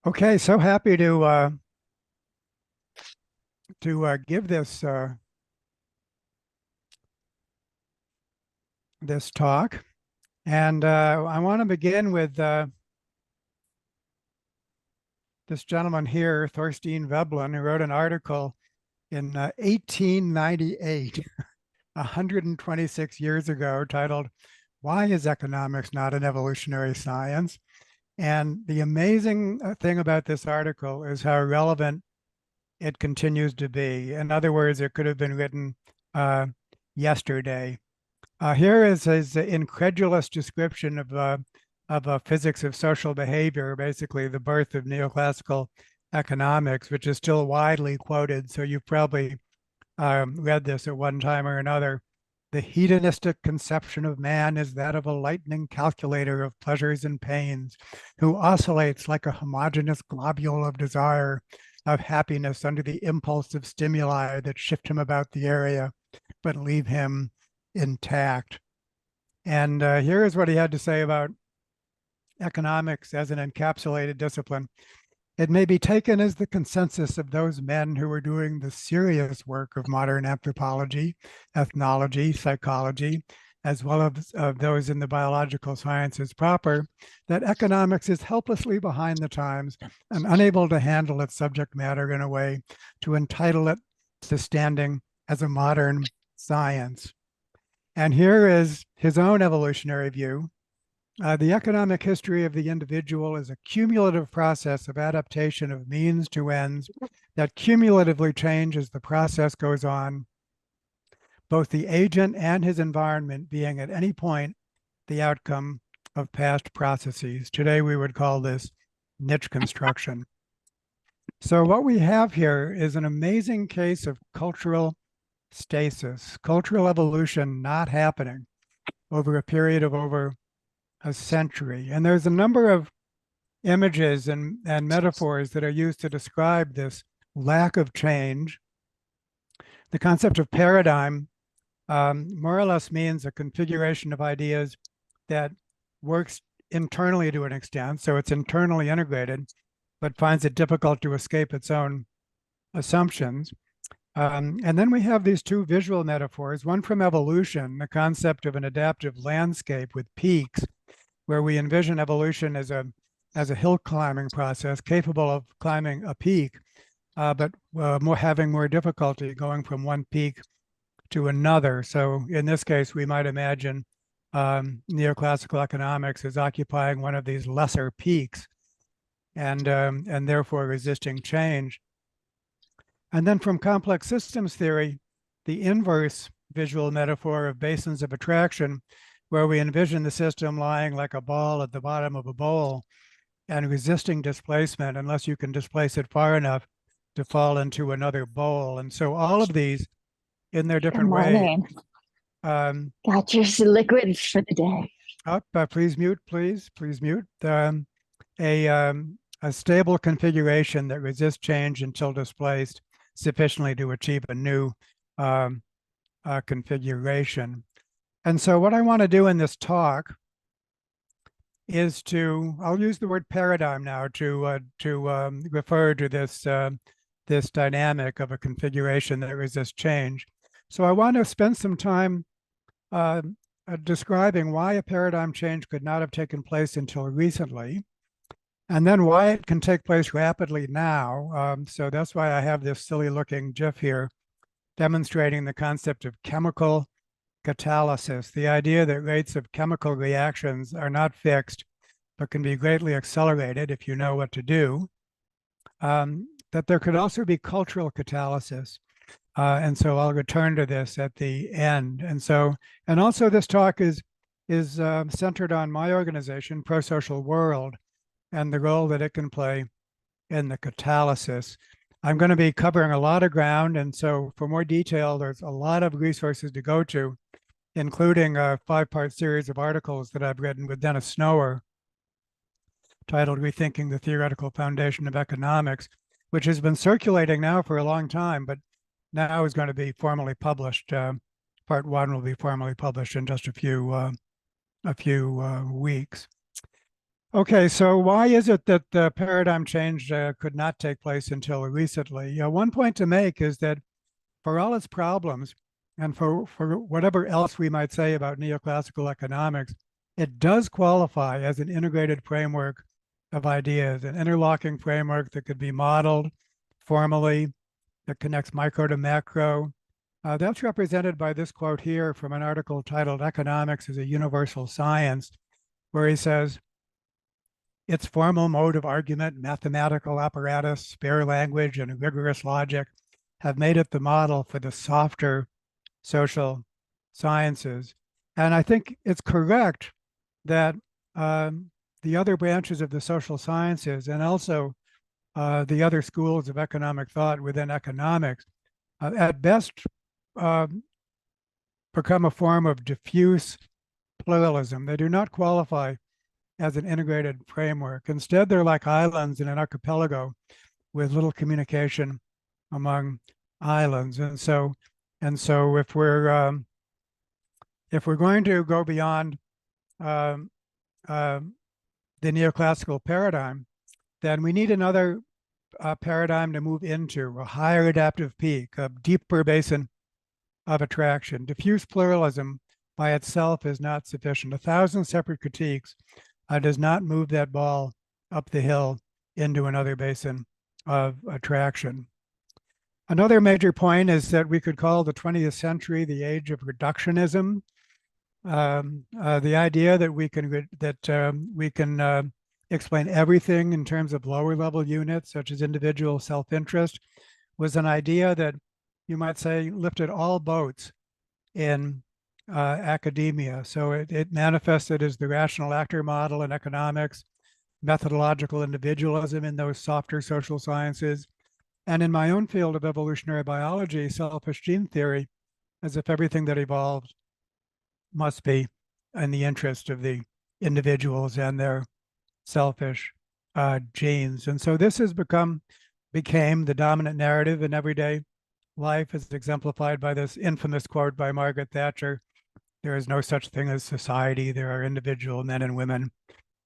Okay, so happy to give this talk, and I want to begin with this gentleman here, Thorstein Veblen, who wrote an article in 1898, 126 years ago, titled "Why is Economics Not an Evolutionary Science?" And the amazing thing about this article is how relevant it continues to be. In other words, it could have been written uh, yesterday. Here is his incredulous description of physics of social behavior, basically the birth of neoclassical economics, which is still widely quoted. So you've probably read this at one time or another. The hedonistic conception of man is that of a lightning calculator of pleasures and pains, who oscillates like a homogeneous globule of desire, of happiness under the impulse of stimuli that shift him about the area, but leave him intact. And here is what he had to say about economics as an encapsulated discipline. It may be taken as the consensus of those men who are doing the serious work of modern anthropology, ethnology, psychology, as well as those in the biological sciences proper, that economics is helplessly behind the times and unable to handle its subject matter in a way to entitle it to standing as a modern science. And here is his own evolutionary view. The economic history of the individual is a cumulative process of adaptation of means to ends that cumulatively change as the process goes on, both the agent and his environment being at any point the outcome of past processes. Today, we would call this niche construction. So what we have here is an amazing case of cultural stasis, cultural evolution not happening over a period of over a century. And there's a number of images and metaphors that are used to describe this lack of change. The concept of paradigm more or less means a configuration of ideas that works internally to an extent. So it's internally integrated, but finds it difficult to escape its own assumptions. And then we have these two visual metaphors, one from evolution, the concept of an adaptive landscape with peaks, where we envision evolution as a hill climbing process capable of climbing a peak, but having more difficulty going from one peak to another. So in this case, we might imagine neoclassical economics as occupying one of these lesser peaks and therefore resisting change. And then from complex systems theory, the inverse visual metaphor of basins of attraction, where we envision the system lying like a ball at the bottom of a bowl and resisting displacement unless you can displace it far enough to fall into another bowl. And so all of these in their different ways. Got your liquid for the day. Please mute, please mute. A stable configuration that resists change until displaced sufficiently to achieve a new configuration. And so what I want to do in this talk is I'll use the word paradigm now to refer to this dynamic of a configuration that resists change. So I want to spend some time describing why a paradigm change could not have taken place until recently, and then why it can take place rapidly now. So that's why I have this silly looking GIF here demonstrating the concept of chemical catalysis, the idea that rates of chemical reactions are not fixed, but can be greatly accelerated if you know what to do. That there could also be cultural catalysis. And so I'll return to this at the end. And also this talk is centered on my organization, ProSocial World, and the role that it can play in the catalysis. I'm going to be covering a lot of ground, and so for more detail, there's a lot of resources to go to, including a 5-part series of articles that I've written with Dennis Snower titled Rethinking the Theoretical Foundation of Economics, which has been circulating now for a long time, but now is going to be formally published. Part 1 will be formally published in just a few weeks. Okay, so why is it that the paradigm change could not take place until recently? One point to make is that for all its problems, and for whatever else we might say about neoclassical economics, it does qualify as an integrated framework of ideas, an interlocking framework that could be modeled formally, that connects micro to macro. That's represented by this quote here from an article titled Economics as a Universal Science, where he says, its formal mode of argument, mathematical apparatus, spare language, and rigorous logic have made it the model for the softer social sciences. And I think it's correct that the other branches of the social sciences and also the other schools of economic thought within economics at best uh, become a form of diffuse pluralism. They do not qualify as an integrated framework. Instead, they're like islands in an archipelago with little communication among islands. And so if we're going to go beyond um, uh, the neoclassical paradigm, then we need another paradigm to move into, a higher adaptive peak, a deeper basin of attraction. Diffuse pluralism by itself is not sufficient. 1,000 separate critiques does not move that ball up the hill into another basin of attraction. Another major point is that we could call the 20th century the age of reductionism. The idea that we can explain everything in terms of lower level units, such as individual self-interest, was an idea that you might say lifted all boats in academia. So it manifested as the rational actor model in economics, methodological individualism in those softer social sciences, and in my own field of evolutionary biology, selfish gene theory, as if everything that evolved must be in the interest of the individuals and their selfish genes. And so this became the dominant narrative in everyday life, as exemplified by this infamous quote by Margaret Thatcher: there is no such thing as society. There are individual men and women,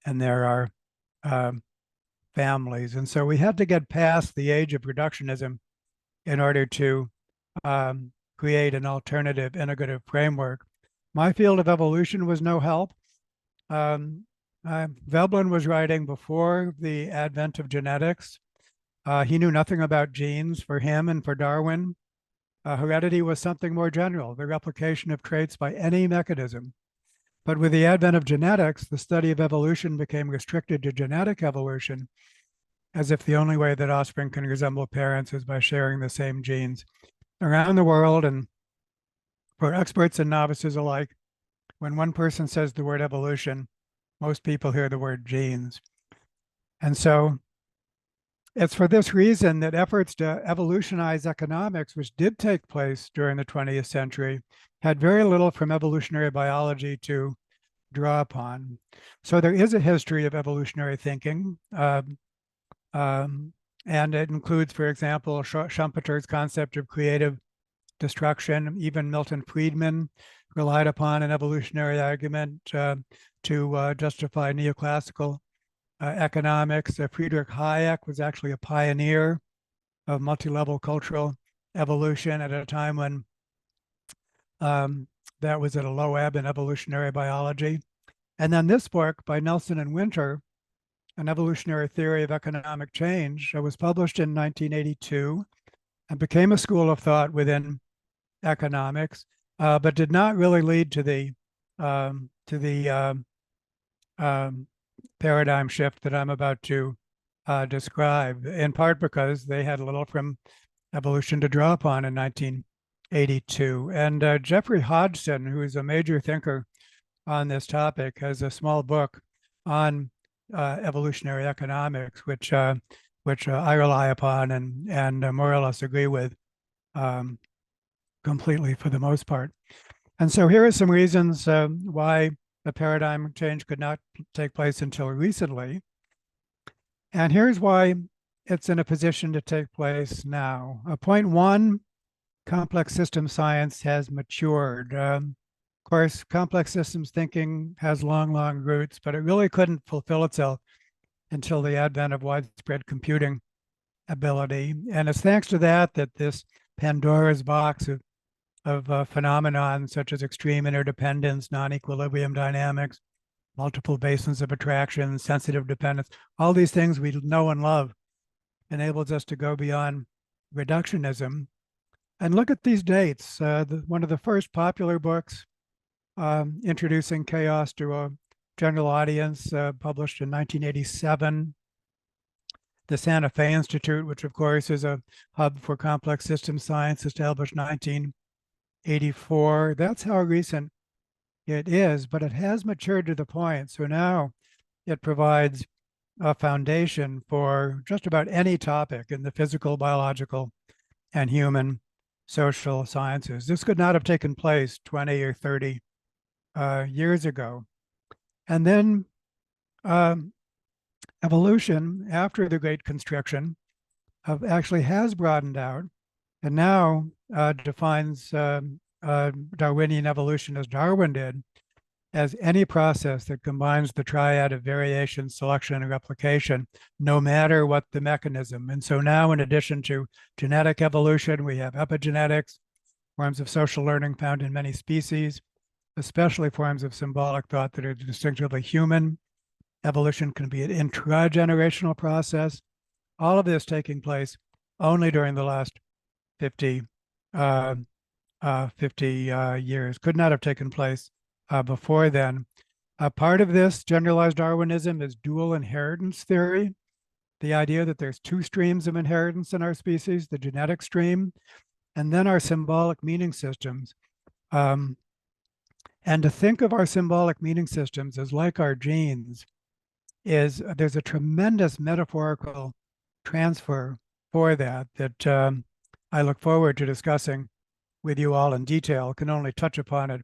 and there are families. And so we had to get past the age of reductionism in order to create an alternative integrative framework. My field of evolution was no help. Veblen was writing before the advent of genetics. He knew nothing about genes. For him and for Darwin, heredity was something more general, the replication of traits by any mechanism. But with the advent of genetics, the study of evolution became restricted to genetic evolution, as if the only way that offspring can resemble parents is by sharing the same genes. Around the world, and for experts and novices alike, when one person says the word evolution, most people hear the word genes. And so it's for this reason that efforts to evolutionize economics, which did take place during the 20th century, had very little from evolutionary biology to draw upon. So there is a history of evolutionary thinking, and it includes, for example, Schumpeter's concept of creative destruction. Even Milton Friedman relied upon an evolutionary argument to justify neoclassical economics. Friedrich Hayek was actually a pioneer of multi-level cultural evolution at a time when that was at a low ebb in evolutionary biology. And then this book by Nelson and Winter, An Evolutionary Theory of Economic Change, was published in 1982 and became a school of thought within economics, but did not really lead to the paradigm shift that I'm about to describe, in part because they had little from evolution to draw upon in 1982. And Jeffrey Hodgson, who is a major thinker on this topic, has a small book on evolutionary economics, which I rely upon and more or less agree with completely for the most part. And so here are some reasons why the paradigm change could not take place until recently. And here's why it's in a position to take place now. Point one, complex system science has matured. course, complex systems thinking has long, long roots, but it really couldn't fulfill itself until the advent of widespread computing ability. And it's thanks to that that this Pandora's box of phenomenon such as extreme interdependence, non-equilibrium dynamics, multiple basins of attraction, sensitive dependence, all these things we know and love enables us to go beyond reductionism. And look at these dates. One of the first popular books introducing chaos to a general audience, published in 1987. The Santa Fe Institute, which of course is a hub for complex system science, established 1984. That's how recent it is, but it has matured to the point. So now it provides a foundation for just about any topic in the physical, biological, and human social sciences. This could not have taken place 20 or 30 years ago. And then evolution, after the Great Constriction, actually has broadened out and now defines Darwinian evolution as Darwin did, as any process that combines the triad of variation, selection, and replication, no matter what the mechanism. And so now, in addition to genetic evolution, we have epigenetics, forms of social learning found in many species, especially forms of symbolic thought that are distinctively human. Evolution can be an intragenerational process. All of this taking place only during the last 50 years. Could not have taken place before then. Part of this generalized Darwinism is dual inheritance theory, the idea that there's two streams of inheritance in our species, the genetic stream, and then our symbolic meaning systems. And to think of our symbolic meaning systems as like our genes there's a tremendous metaphorical transfer for that I look forward to discussing with you all in detail. Can only touch upon it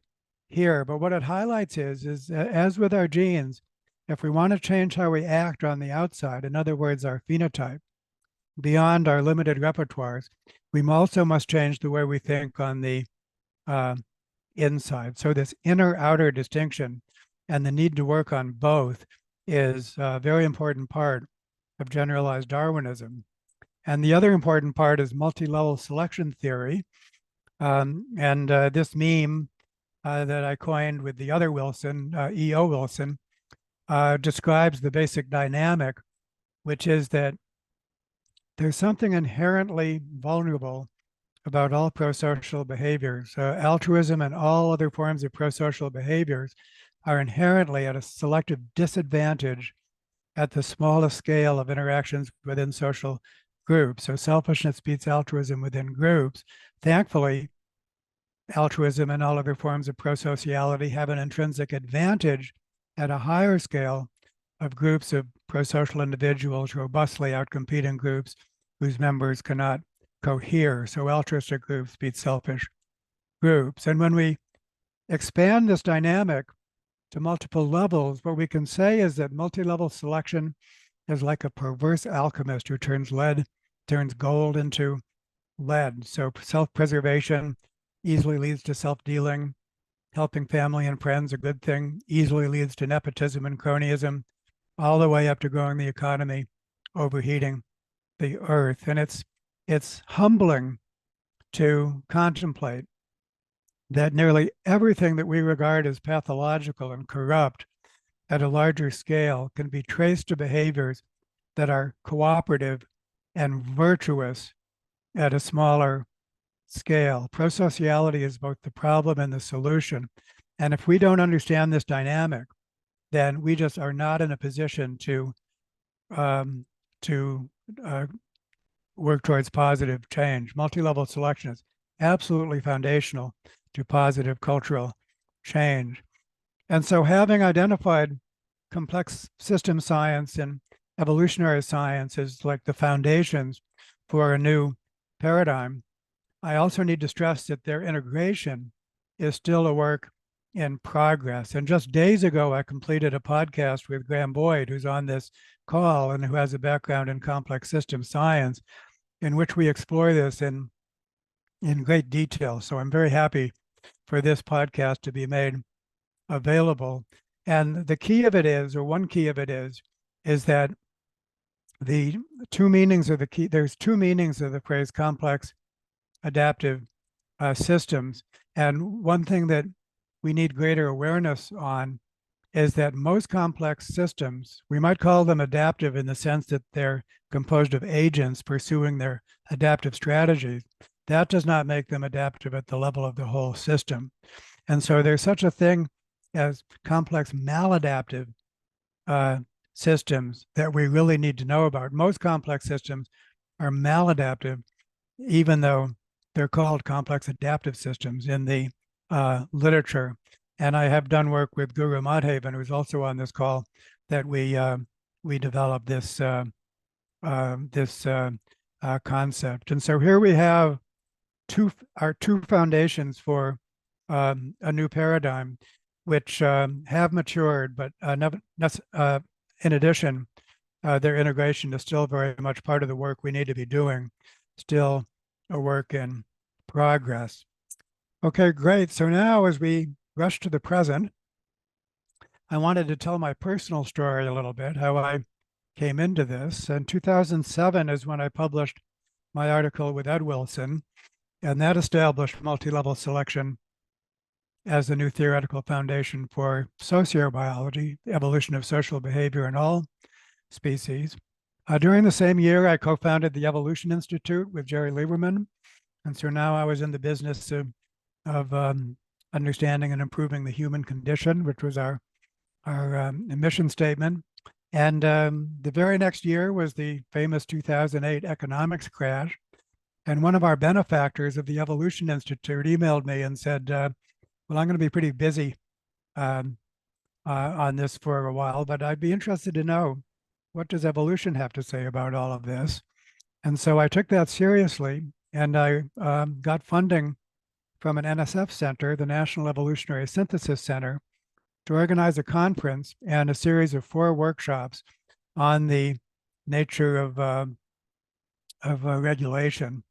here, but what it highlights is as with our genes, if we want to change how we act on the outside, in other words, our phenotype, beyond our limited repertoires, we also must change the way we think on the inside. So this inner-outer distinction and the need to work on both is a very important part of generalized Darwinism. And the other important part is multi-level selection theory. This meme that I coined with the other Wilson, E.O. Wilson, describes the basic dynamic, which is that there's something inherently vulnerable about all prosocial behaviors. Altruism and all other forms of prosocial behaviors are inherently at a selective disadvantage at the smallest scale of interactions within social groups. So selfishness beats altruism within groups. Thankfully, altruism and all other forms of prosociality have an intrinsic advantage at a higher scale of groups of prosocial individuals robustly outcompeting groups whose members cannot cohere. So altruistic groups beat selfish groups. And when we expand this dynamic to multiple levels, what we can say is that multi-level selection is like a perverse alchemist who turns gold into lead. So self-preservation easily leads to self-dealing. Helping family and friends, a good thing, easily leads to nepotism and cronyism, all the way up to growing the economy, overheating the earth. And it's humbling to contemplate that nearly everything that we regard as pathological and corrupt at a larger scale can be traced to behaviors that are cooperative and virtuous at a smaller scale. Prosociality is both the problem and the solution. And if we don't understand this dynamic, then we just are not in a position to work towards positive change. Multi-level selection is absolutely foundational to positive cultural change. And so having identified complex system science and evolutionary science as like the foundations for a new paradigm, I also need to stress that their integration is still a work in progress. And just days ago, I completed a podcast with Graham Boyd, who's on this call and who has a background in complex system science, in which we explore this in great detail. So I'm very happy for this podcast to be made available. And the key of it is, or one key of it is that the two meanings of the key, there's two meanings of the phrase complex adaptive systems. And one thing that we need greater awareness on is that most complex systems, we might call them adaptive in the sense that they're composed of agents pursuing their adaptive strategies. That does not make them adaptive at the level of the whole system. And so there's such a thing as complex maladaptive systems that we really need to know about. Most complex systems are maladaptive, even though they're called complex adaptive systems in the literature. And I have done work with Guru Madhavan, who's also on this call, that we developed this concept. And so here we have our two foundations for a new paradigm, which have matured, but never, in addition, their integration is still very much part of the work we need to be doing, still a work in progress. Okay, great. So now as we rush to the present, I wanted to tell my personal story a little bit, how I came into this. In 2007 is when I published my article with Ed Wilson, and that established multi-level selection as the new theoretical foundation for sociobiology, the evolution of social behavior in all species. During the same year, I co-founded the Evolution Institute with Jerry Lieberman. And so now I was in the business of understanding and improving the human condition, which was our mission statement. And the very next year was the famous 2008 economics crash. And one of our benefactors of the Evolution Institute emailed me and said, well, I'm going to be pretty busy on this for a while, but I'd be interested to know, what does evolution have to say about all of this? And so I took that seriously, and I got funding from an NSF center, the National Evolutionary Synthesis Center, to organize a conference and a series of 4 workshops on the nature of regulation.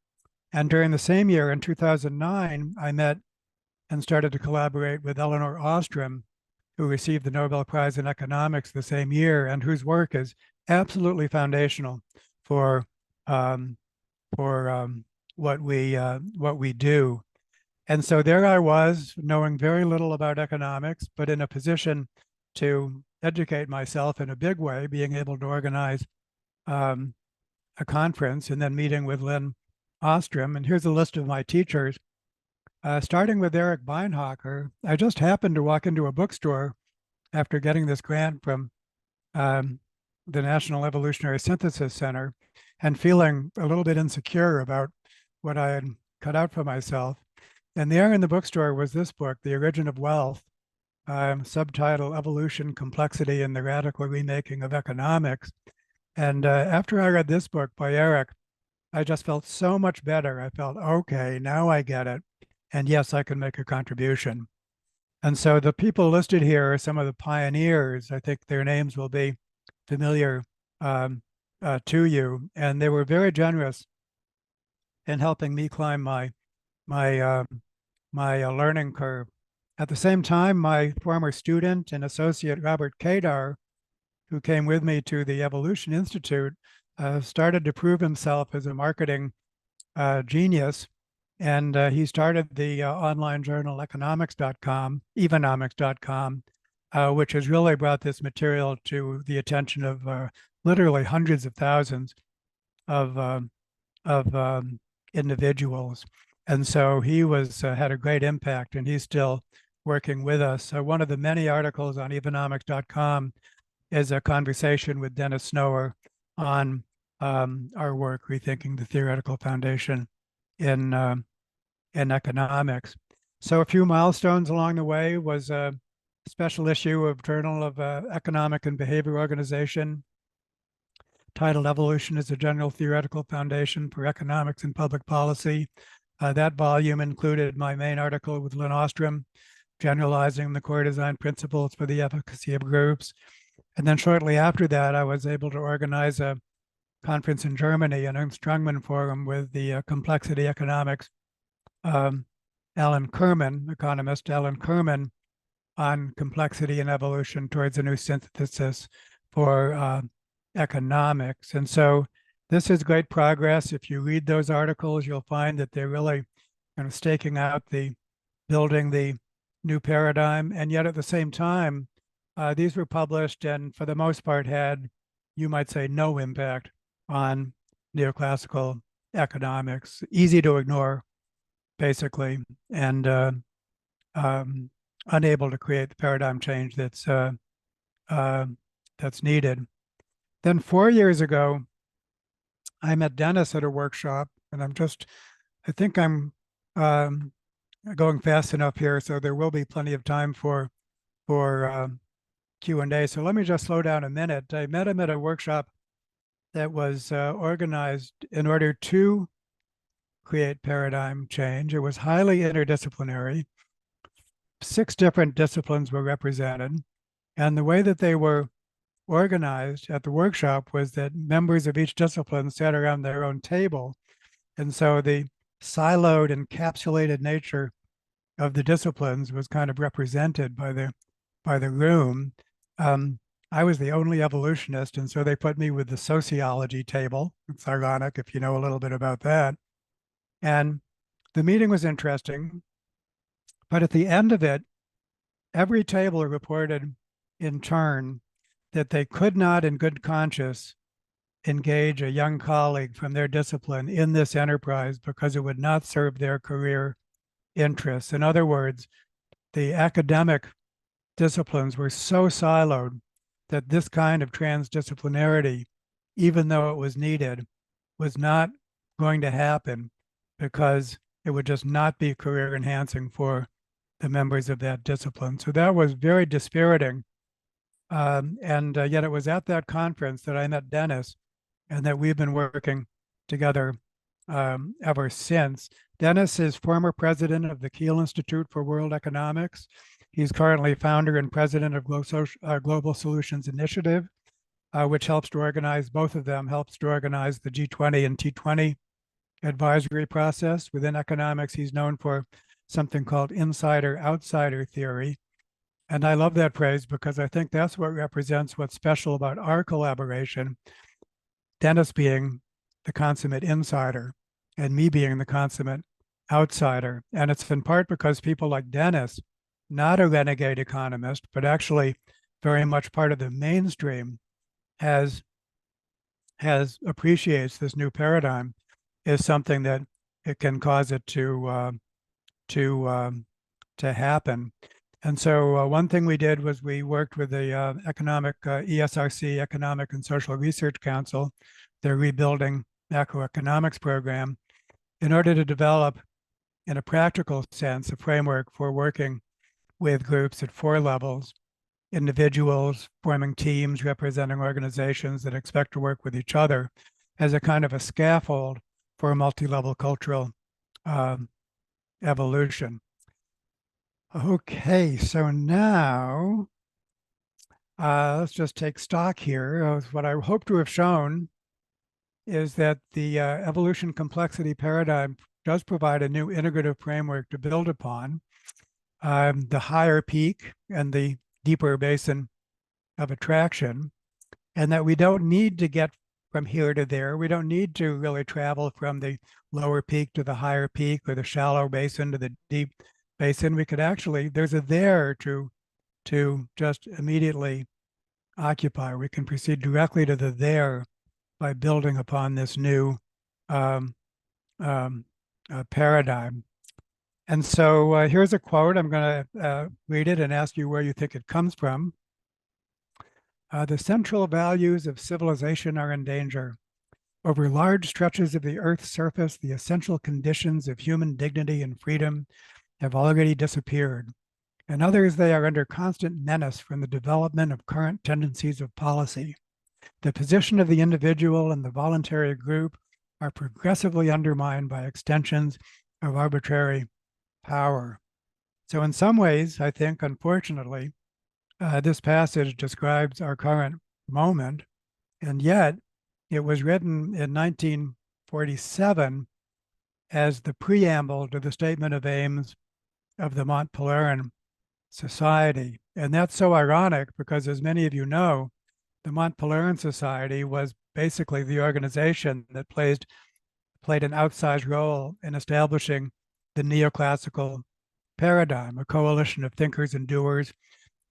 And during the same year, in 2009, I met and started to collaborate with Elinor Ostrom, who received the Nobel Prize in economics the same year, and whose work is absolutely foundational for what we do. And so there I was, knowing very little about economics, but in a position to educate myself in a big way, being able to organize a conference and then meeting with Lynn Ostrom. And here's a list of my teachers. Starting with Eric Beinhocker, I just happened to walk into a bookstore after getting this grant from the National Evolutionary Synthesis Center and feeling a little bit insecure about what I had cut out for myself. And there in the bookstore was this book, The Origin of Wealth, subtitle Evolution, Complexity, and the Radical Remaking of Economics. And after I read this book by Eric, I just felt so much better. I felt, okay, now I get it. And yes, I can make a contribution. And so the people listed here are some of the pioneers. I think their names will be familiar to you. And they were very generous in helping me climb my learning curve. At the same time, my former student and associate, Robert Kadar, who came with me to the Evolution Institute, started to prove himself as a marketing genius. And he started the online journal economics.com, which has really brought this material to the attention of literally hundreds of thousands of individuals. And so he was had a great impact, and he's still working with us. One of the many articles on economics.com is a conversation with Dennis Snower on our work, Rethinking the Theoretical Foundation in economics. So a few milestones along the way was a special issue of Journal of Economic and Behavior Organization titled Evolution as a General Theoretical Foundation for Economics and Public Policy. That volume included my main article with Lynn Ostrom, generalizing the core design principles for the efficacy of groups. And then shortly after that, I was able to organize a conference in Germany, an Ernst Strungman Forum, with the complexity economics Alan Kerman, economist Alan Kerman, on complexity and evolution towards a new synthesis for economics. And so this is great progress. If you read those articles, you'll find that they're really kind of staking out building the new paradigm. And yet at the same time, these were published and for the most part had, you might say, no impact on neoclassical economics, easy to ignore, basically, and unable to create the paradigm change that's needed. Then 4 years ago, I met Dennis at a workshop, and I think I'm going fast enough here, so there will be plenty of time for Q&A. So let me just slow down a minute. I met him at a workshop that was organized in order to create paradigm change. It was highly interdisciplinary. 6 different disciplines were represented. And the way that they were organized at the workshop was that members of each discipline sat around their own table. And so the siloed, encapsulated nature of the disciplines was kind of represented by the room. I was the only evolutionist, and so they put me with the sociology table. It's ironic if you know a little bit about that. And the meeting was interesting, but at the end of it, every table reported in turn that they could not, in good conscience, engage a young colleague from their discipline in this enterprise because it would not serve their career interests. In other words, the academic disciplines were so siloed that this kind of transdisciplinarity, even though it was needed, was not going to happen because it would just not be career enhancing for the members of that discipline. So that was very dispiriting. And yet it was at that conference that I met Dennis and that we've been working together ever since. Dennis is former president of the Kiel Institute for World Economics. He's currently founder and president of Global Solutions Initiative, which helps to organize, both of them helps to organize the G20 and T20 advisory process. Within economics, he's known for something called insider-outsider theory. And I love that phrase because I think that's what represents what's special about our collaboration. Dennis being the consummate insider and me being the consummate outsider. And it's in part because people like Dennis, not a renegade economist, but actually very much part of the mainstream, appreciates this new paradigm is something that it can cause it to happen. And so one thing we did was we worked with the ESRC, Economic and Social Research Council, their Rebuilding Macroeconomics program, in order to develop, in a practical sense, a framework for working with groups at 4 levels: individuals forming teams representing organizations that expect to work with each other as a kind of a scaffold for a multi-level cultural evolution. Okay, so now let's just take stock here. What I hope to have shown is that the evolution complexity paradigm does provide a new integrative framework to build upon. The higher peak and the deeper basin of attraction, and that we don't need to get from here to there. We don't need to really travel from the lower peak to the higher peak or the shallow basin to the deep basin. We could actually, there's a there to just immediately occupy. We can proceed directly to the there by building upon this new paradigm. And so here's a quote. I'm going to read it and ask you where you think it comes from. The central values of civilization are in danger. Over large stretches of the Earth's surface, the essential conditions of human dignity and freedom have already disappeared. In others, they are under constant menace from the development of current tendencies of policy. The position of the individual and the voluntary group are progressively undermined by extensions of arbitrary power. So in some ways, I think, unfortunately, this passage describes our current moment, and yet it was written in 1947 as the preamble to the statement of aims of the Mont Pelerin Society. And that's so ironic because, as many of you know, the Mont Pelerin Society was basically the organization that played an outsized role in establishing the neoclassical paradigm, a coalition of thinkers and doers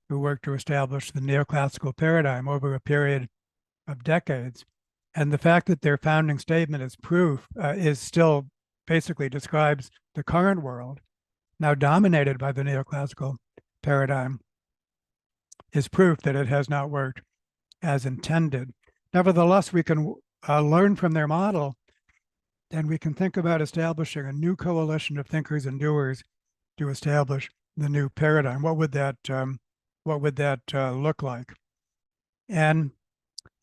who worked to establish the neoclassical paradigm over a period of decades. And the fact that their founding statement is proof is still basically describes the current world, now dominated by the neoclassical paradigm, is proof that it has not worked as intended. Nevertheless, we can learn from their model, and we can think about establishing a new coalition of thinkers and doers to establish the new paradigm. What would that look like? And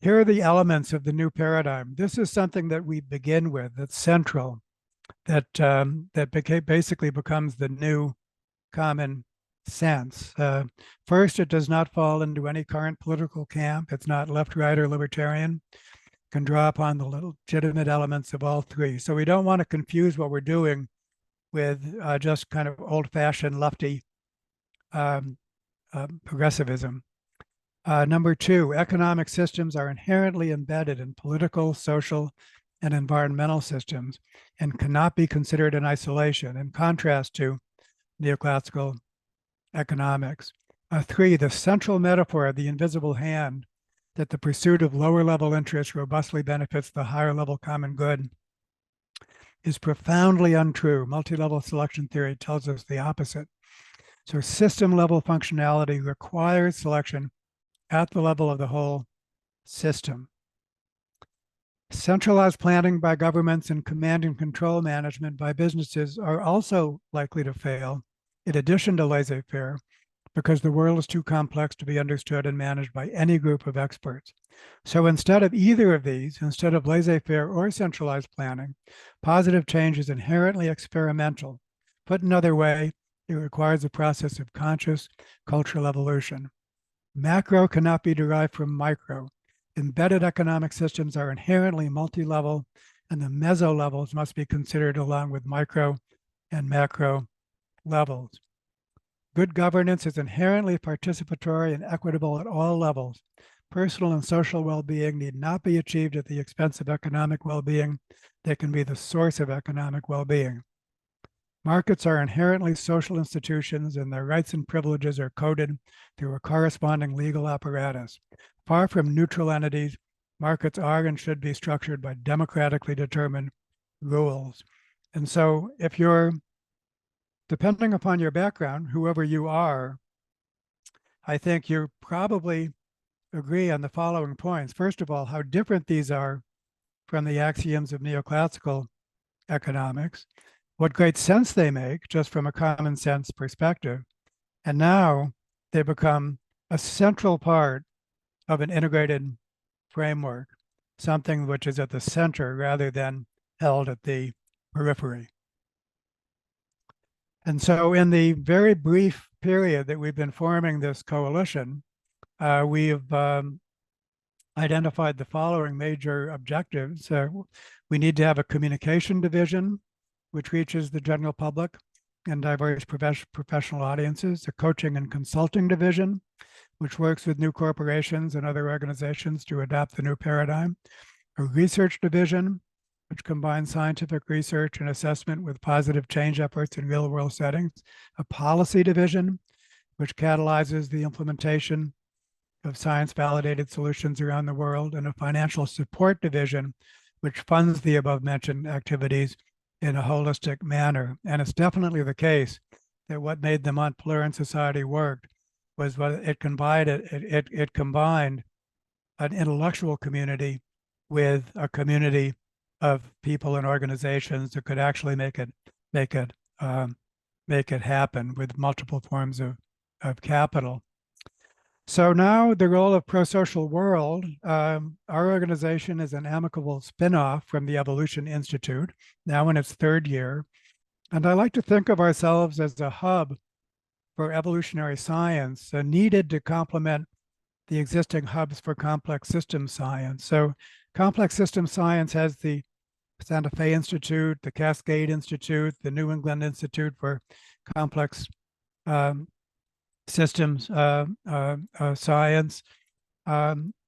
here are the elements of the new paradigm. This is something that we begin with, that's central, that basically becomes the new common sense. First, it does not fall into any current political camp. It's not left, right, or libertarian. It can draw upon the legitimate elements of all three. So we don't want to confuse what we're doing with just kind of old-fashioned lefty progressivism. Number two, economic systems are inherently embedded in political, social, and environmental systems and cannot be considered in isolation, in contrast to neoclassical economics. Three, the central metaphor of the invisible hand, that the pursuit of lower level interests robustly benefits the higher level common good, is profoundly untrue. Multi-level selection theory tells us the opposite. So system level functionality requires selection at the level of the whole system. Centralized planning by governments and command and control management by businesses are also likely to fail, in addition to laissez-faire, because the world is too complex to be understood and managed by any group of experts. So instead of either of these, instead of laissez-faire or centralized planning, positive change is inherently experimental. Put another way, it requires a process of conscious cultural evolution. Macro cannot be derived from micro. Embedded economic systems are inherently multi-level, and the meso levels must be considered along with micro and macro levels. Good governance is inherently participatory and equitable at all levels. Personal and social well-being need not be achieved at the expense of economic well-being. They can be the source of economic well-being. Markets are inherently social institutions, and their rights and privileges are coded through a corresponding legal apparatus. Far from neutral entities, markets are and should be structured by democratically determined rules. And so if you're, depending upon your background, whoever you are, I think you probably agree on the following points. First of all, how different these are from the axioms of neoclassical economics, what great sense they make just from a common sense perspective. And now they become a central part of an integrated framework, something which is at the center rather than held at the periphery. And so in the very brief period that we've been forming this coalition, we've identified the following major objectives. We need to have a communication division which reaches the general public and diverse professional audiences, a coaching and consulting division, which works with new corporations and other organizations to adopt the new paradigm, a research division, which combines scientific research and assessment with positive change efforts in real-world settings, a policy division, which catalyzes the implementation of science-validated solutions around the world, and a financial support division, which funds the above-mentioned activities in a holistic manner. And it's definitely the case that what made the Mont Pelerin Society work was what it combined. It combined an intellectual community with a community of people and organizations that could actually make it happen with multiple forms of capital. So now the role of ProSocial World, our organization is an amicable spin-off from the Evolution Institute, now in its third year. And I like to think of ourselves as a hub for evolutionary science, needed to complement the existing hubs for complex system science. So complex system science has the Santa Fe Institute, the Cascade Institute, the New England Institute for Complex um, Systems Science.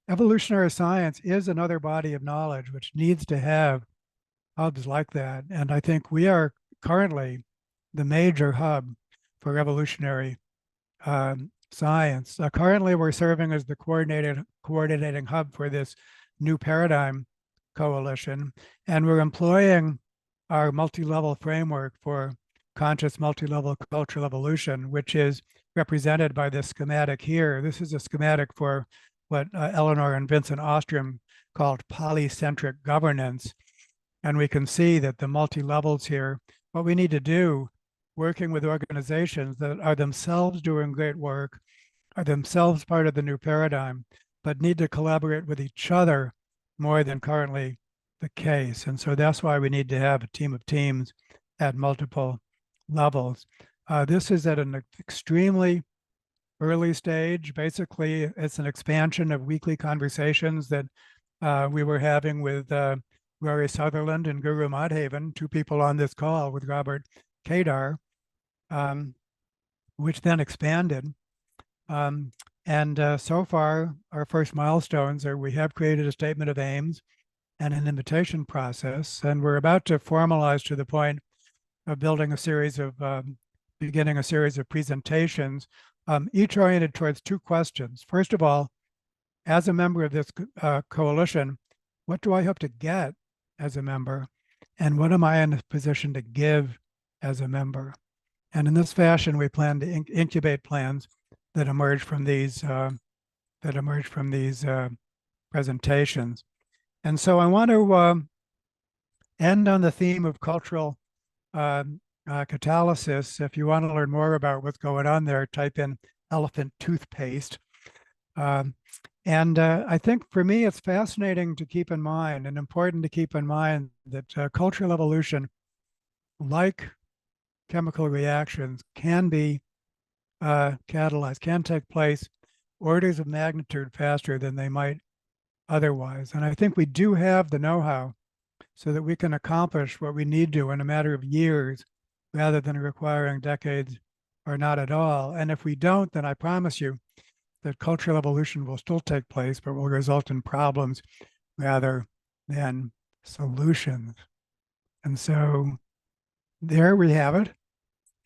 Evolutionary science is another body of knowledge which needs to have hubs like that. And I think we are currently the major hub for evolutionary science. Currently, we're serving as the coordinating hub for this new paradigm coalition, and we're employing our multi-level framework for conscious multi-level cultural evolution, which is represented by this schematic here. This is a schematic for what Elinor and Vincent Ostrom called polycentric governance. And we can see that the multi-levels here, what we need to do, working with organizations that are themselves doing great work, are themselves part of the new paradigm, but need to collaborate with each other more than currently the case. And so that's why we need to have a team of teams at multiple levels. This is at an extremely early stage. Basically, it's an expansion of weekly conversations that we were having with Rory Sutherland and Guru Madhavan, two people on this call with Robert Kedar, which then expanded. And so far, our first milestones are we have created a statement of aims and an invitation process, and we're about to formalize to the point of building a series of, beginning a series of presentations, each oriented towards two questions. First of all, as a member of this coalition, what do I hope to get as a member? And what am I in a position to give as a member? And in this fashion, we plan to incubate plans that emerge from these presentations. And so I want to end on the theme of cultural catalysis. If you want to learn more about what's going on there, type in elephant toothpaste. And I think for me, it's fascinating to keep in mind and important to keep in mind that cultural evolution, like chemical reactions, can be catalyzed, can take place orders of magnitude faster than they might otherwise. And I think we do have the know-how so that we can accomplish what we need to in a matter of years rather than requiring decades or not at all. And if we don't, then I promise you that cultural evolution will still take place, but will result in problems rather than solutions. And so there we have it.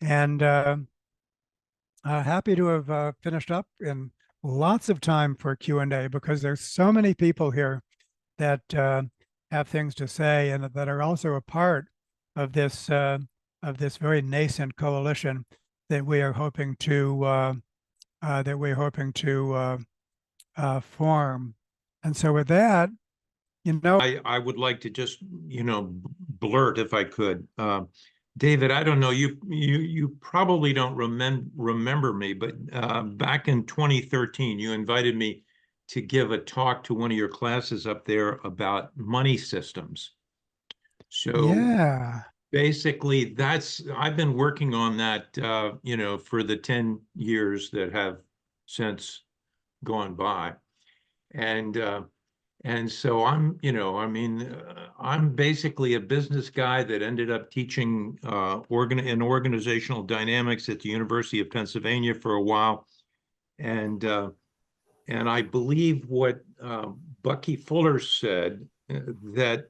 And happy to have finished up in lots of time for Q&A because there's so many people here that have things to say and that are also a part of this very nascent coalition that we are hoping to form. And so with that, I would like to just, blurt if I could. David, I don't know, you probably don't remember me, but back in 2013, you invited me to give a talk to one of your classes up there about money systems. So yeah, basically I've been working on that, for the 10 years that have since gone by. And so I'm basically a business guy that ended up teaching in organizational dynamics at the University of Pennsylvania for a while. And I believe what Bucky Fuller said that,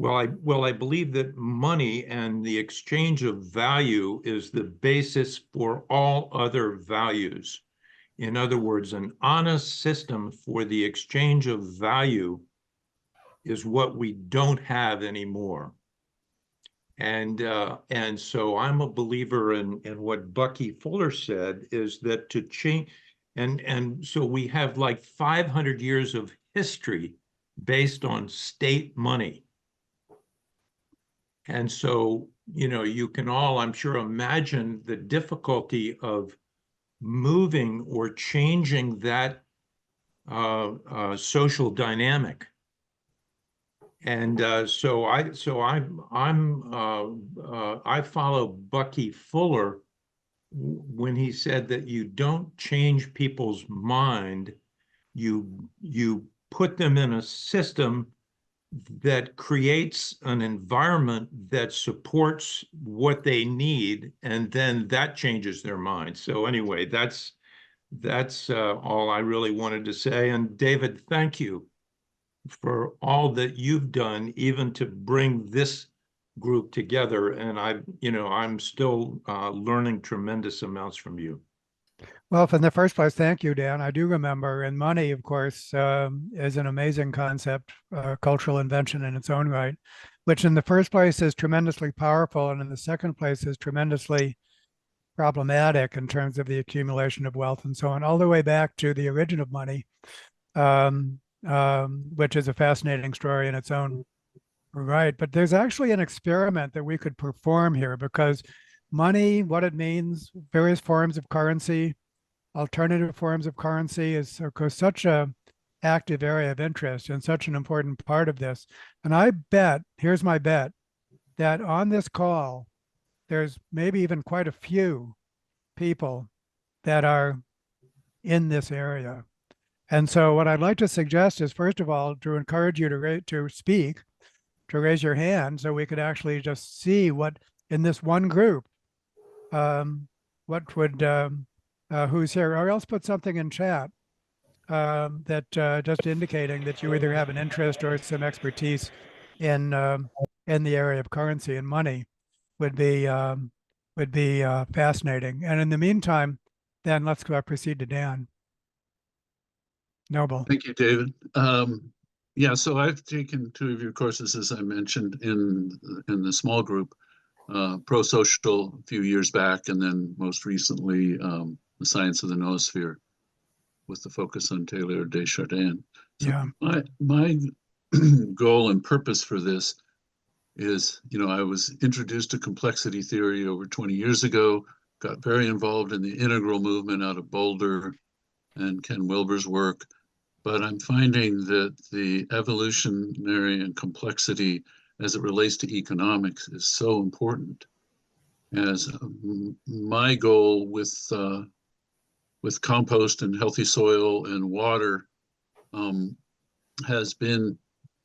I believe that money and the exchange of value is the basis for all other values. In other words, an honest system for the exchange of value is what we don't have anymore. And so I'm a believer in what Bucky Fuller said is that to change, and so we have like 500 years of history based on state money. And so, you can all, I'm sure, imagine the difficulty of moving or changing that social dynamic. And so I follow Bucky Fuller when he said that you don't change people's mind, you put them in a system that creates an environment that supports what they need, and then that changes their mind. So anyway, that's all I really wanted to say. And David, thank you for all that you've done, even to bring this group together. And I'm still learning tremendous amounts from you. Well, in the first place, thank you, Dan. I do remember, and money, of course, is an amazing concept, cultural invention in its own right, which in the first place is tremendously powerful, and in the second place is tremendously problematic in terms of the accumulation of wealth and so on, all the way back to the origin of money, which is a fascinating story in its own right. But there's actually an experiment that we could perform here, because money, what it means, various forms of currency, alternative forms of currency, is of course such a active area of interest and such an important part of this. And I bet, here's my bet, that on this call, there's maybe even quite a few people that are in this area. And so what I'd like to suggest is, first of all, to encourage you to speak, to raise your hand, so we could actually just see what in this one group, what would, who's here, or else put something in chat that just indicating that you either have an interest or some expertise in the area of currency and money would be fascinating. And in the meantime, then let's proceed to Dan. Noble. Thank you, David. Yeah, so I've taken 2 of your courses, as I mentioned, in the small group, ProSocial a few years back, and then most recently, The Science of the Noosphere, with the focus on Taylor Desjardins. So Yeah. My goal and purpose for this is, I was introduced to complexity theory over 20 years ago, got very involved in the integral movement out of Boulder and Ken Wilber's work. But I'm finding that the evolutionary and complexity as it relates to economics is so important. As my goal with compost and healthy soil and water has been,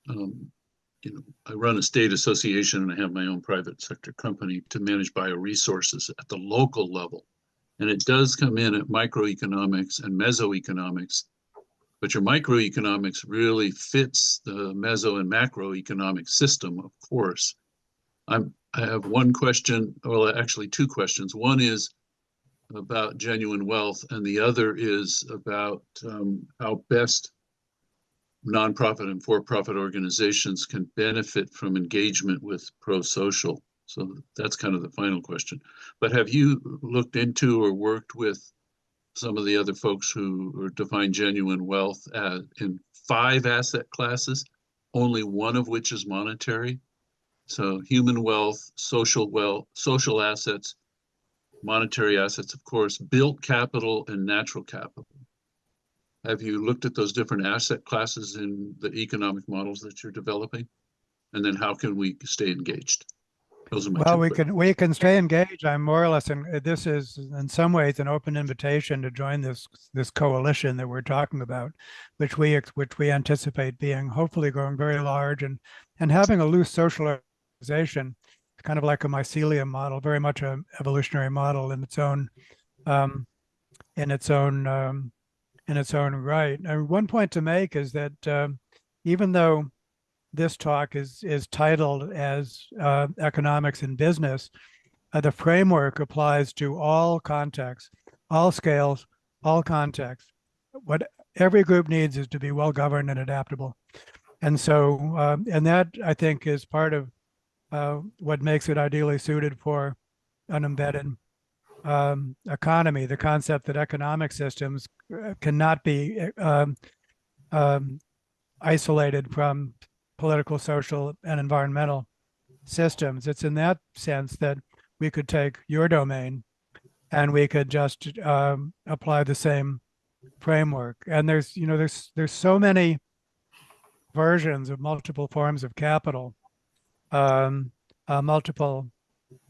I run a state association and I have my own private sector company to manage bioresources at the local level. And it does come in at microeconomics and mesoeconomics, but your microeconomics really fits the meso and macroeconomic system, of course. I have one question, well, actually 2 questions. One is about genuine wealth, and the other is about how best nonprofit and for-profit organizations can benefit from engagement with ProSocial. So that's kind of the final question. But have you looked into or worked with some of the other folks who define genuine wealth in 5 asset classes, only one of which is monetary? So human wealth, social assets, monetary assets, of course, built capital and natural capital. Have you looked at those different asset classes in the economic models that you're developing? And then how can we stay engaged? Those are my Well, 2 we can stay engaged. I'm more or less, and this is in some ways an open invitation to join this coalition that we're talking about, which we anticipate being hopefully growing very large and having a loose social organization, kind of like a mycelium model, very much an evolutionary model in its own right. And one point to make is that even though this talk is titled as economics and business, the framework applies to all contexts, all scales, all contexts. What every group needs is to be well governed and adaptable. And so, and that I think is part of what makes it ideally suited for an embedded economy, the concept that economic systems cannot be isolated from political, social, and environmental systems. It's in that sense that we could take your domain and we could just apply the same framework. And there's so many versions of multiple forms of capital, multiple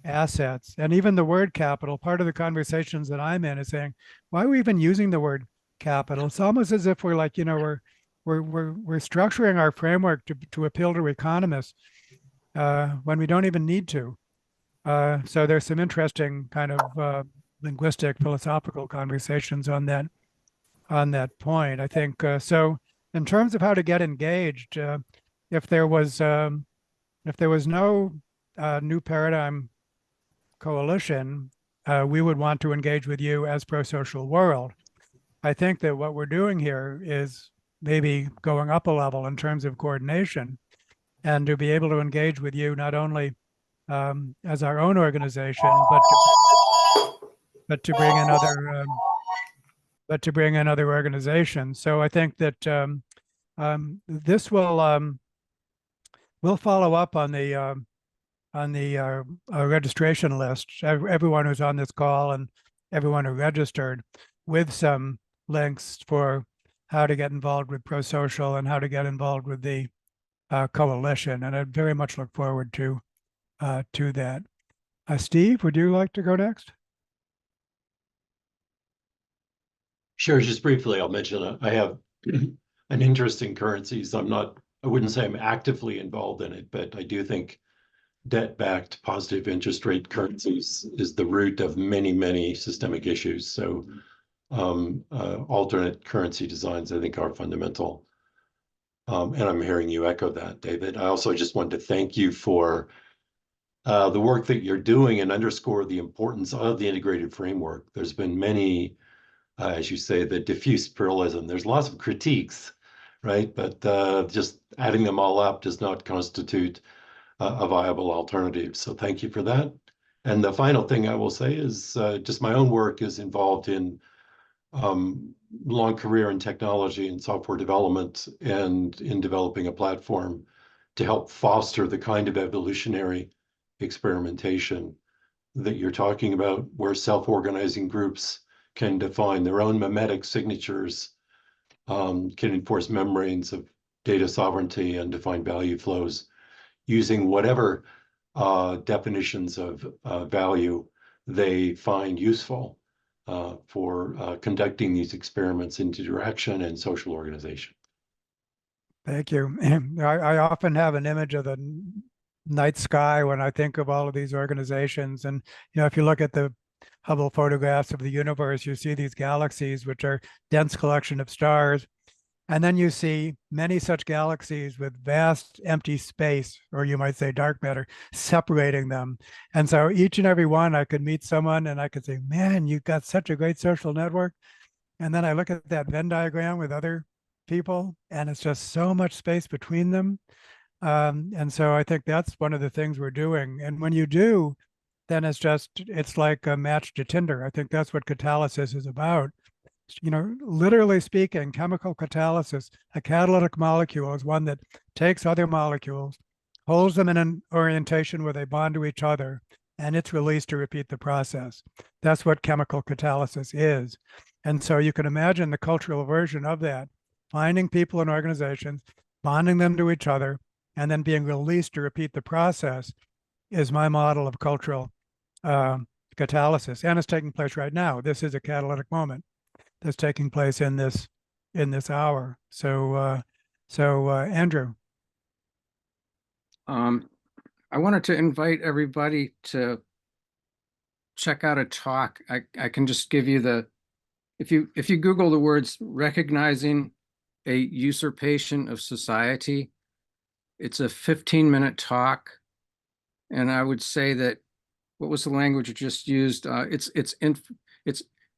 assets, and even the word capital. Part of the conversations that I'm in is saying, why are we even using the word capital? It's almost as if we're like, we're we're structuring our framework to appeal to economists when we don't even need to. So there's some interesting kind of linguistic, philosophical conversations on that point. I think so. In terms of how to get engaged, if there was no new paradigm coalition, we would want to engage with you as ProSocial World. I think that what we're doing here is maybe going up a level in terms of coordination, and to be able to engage with you not only as our own organization, but to bring in other organizations. So I think that this we'll follow up on the registration list. Everyone who's on this call and everyone who registered, with some links for how to get involved with ProSocial and how to get involved with the coalition. And I very much look forward to that. Steve, would you like to go next? Sure, just briefly, I'll mention I have an interest in currencies. I wouldn't say I'm actively involved in it, but I do think debt-backed positive interest rate currencies is the root of many, many systemic issues. So alternate currency designs, I think, are fundamental. And I'm hearing you echo that, David. I also just wanted to thank you for the work that you're doing and underscore the importance of the integrated framework. There's been many, as you say, the diffuse pluralism. There's lots of critiques, right? But just adding them all up does not constitute a viable alternative. So thank you for that. And the final thing I will say is just my own work is involved in long career in technology and software development, and in developing a platform to help foster the kind of evolutionary experimentation that you're talking about, where self-organizing groups can define their own memetic signatures, can enforce membranes of data sovereignty and define value flows using whatever definitions of value they find useful for conducting these experiments into interaction and social organization. Thank you. I often have an image of the night sky when I think of all of these organizations. And, if you look at the Hubble photographs of the universe, you see these galaxies, which are dense collection of stars. And then you see many such galaxies with vast empty space, or you might say dark matter, separating them. And so each and every one, I could meet someone and I could say, man, you've got such a great social network. And then I look at that Venn diagram with other people, and it's just so much space between them. And so I think that's one of the things we're doing. And when you do, then it's like a match to Tinder. I think that's what catalysis is about. Literally speaking, chemical catalysis, a catalytic molecule is one that takes other molecules, holds them in an orientation where they bond to each other, and it's released to repeat the process. That's what chemical catalysis is. And so you can imagine the cultural version of that, finding people in organizations, bonding them to each other, and then being released to repeat the process is my model of cultural catalysis. And it's taking place right now. This is a catalytic moment that's taking place in this hour. So Andrew. I wanted to invite everybody to check out a talk. I can just give you if you Google the words "recognizing a usurpation of society," it's a 15-minute talk, and I would say that what was the language you just used?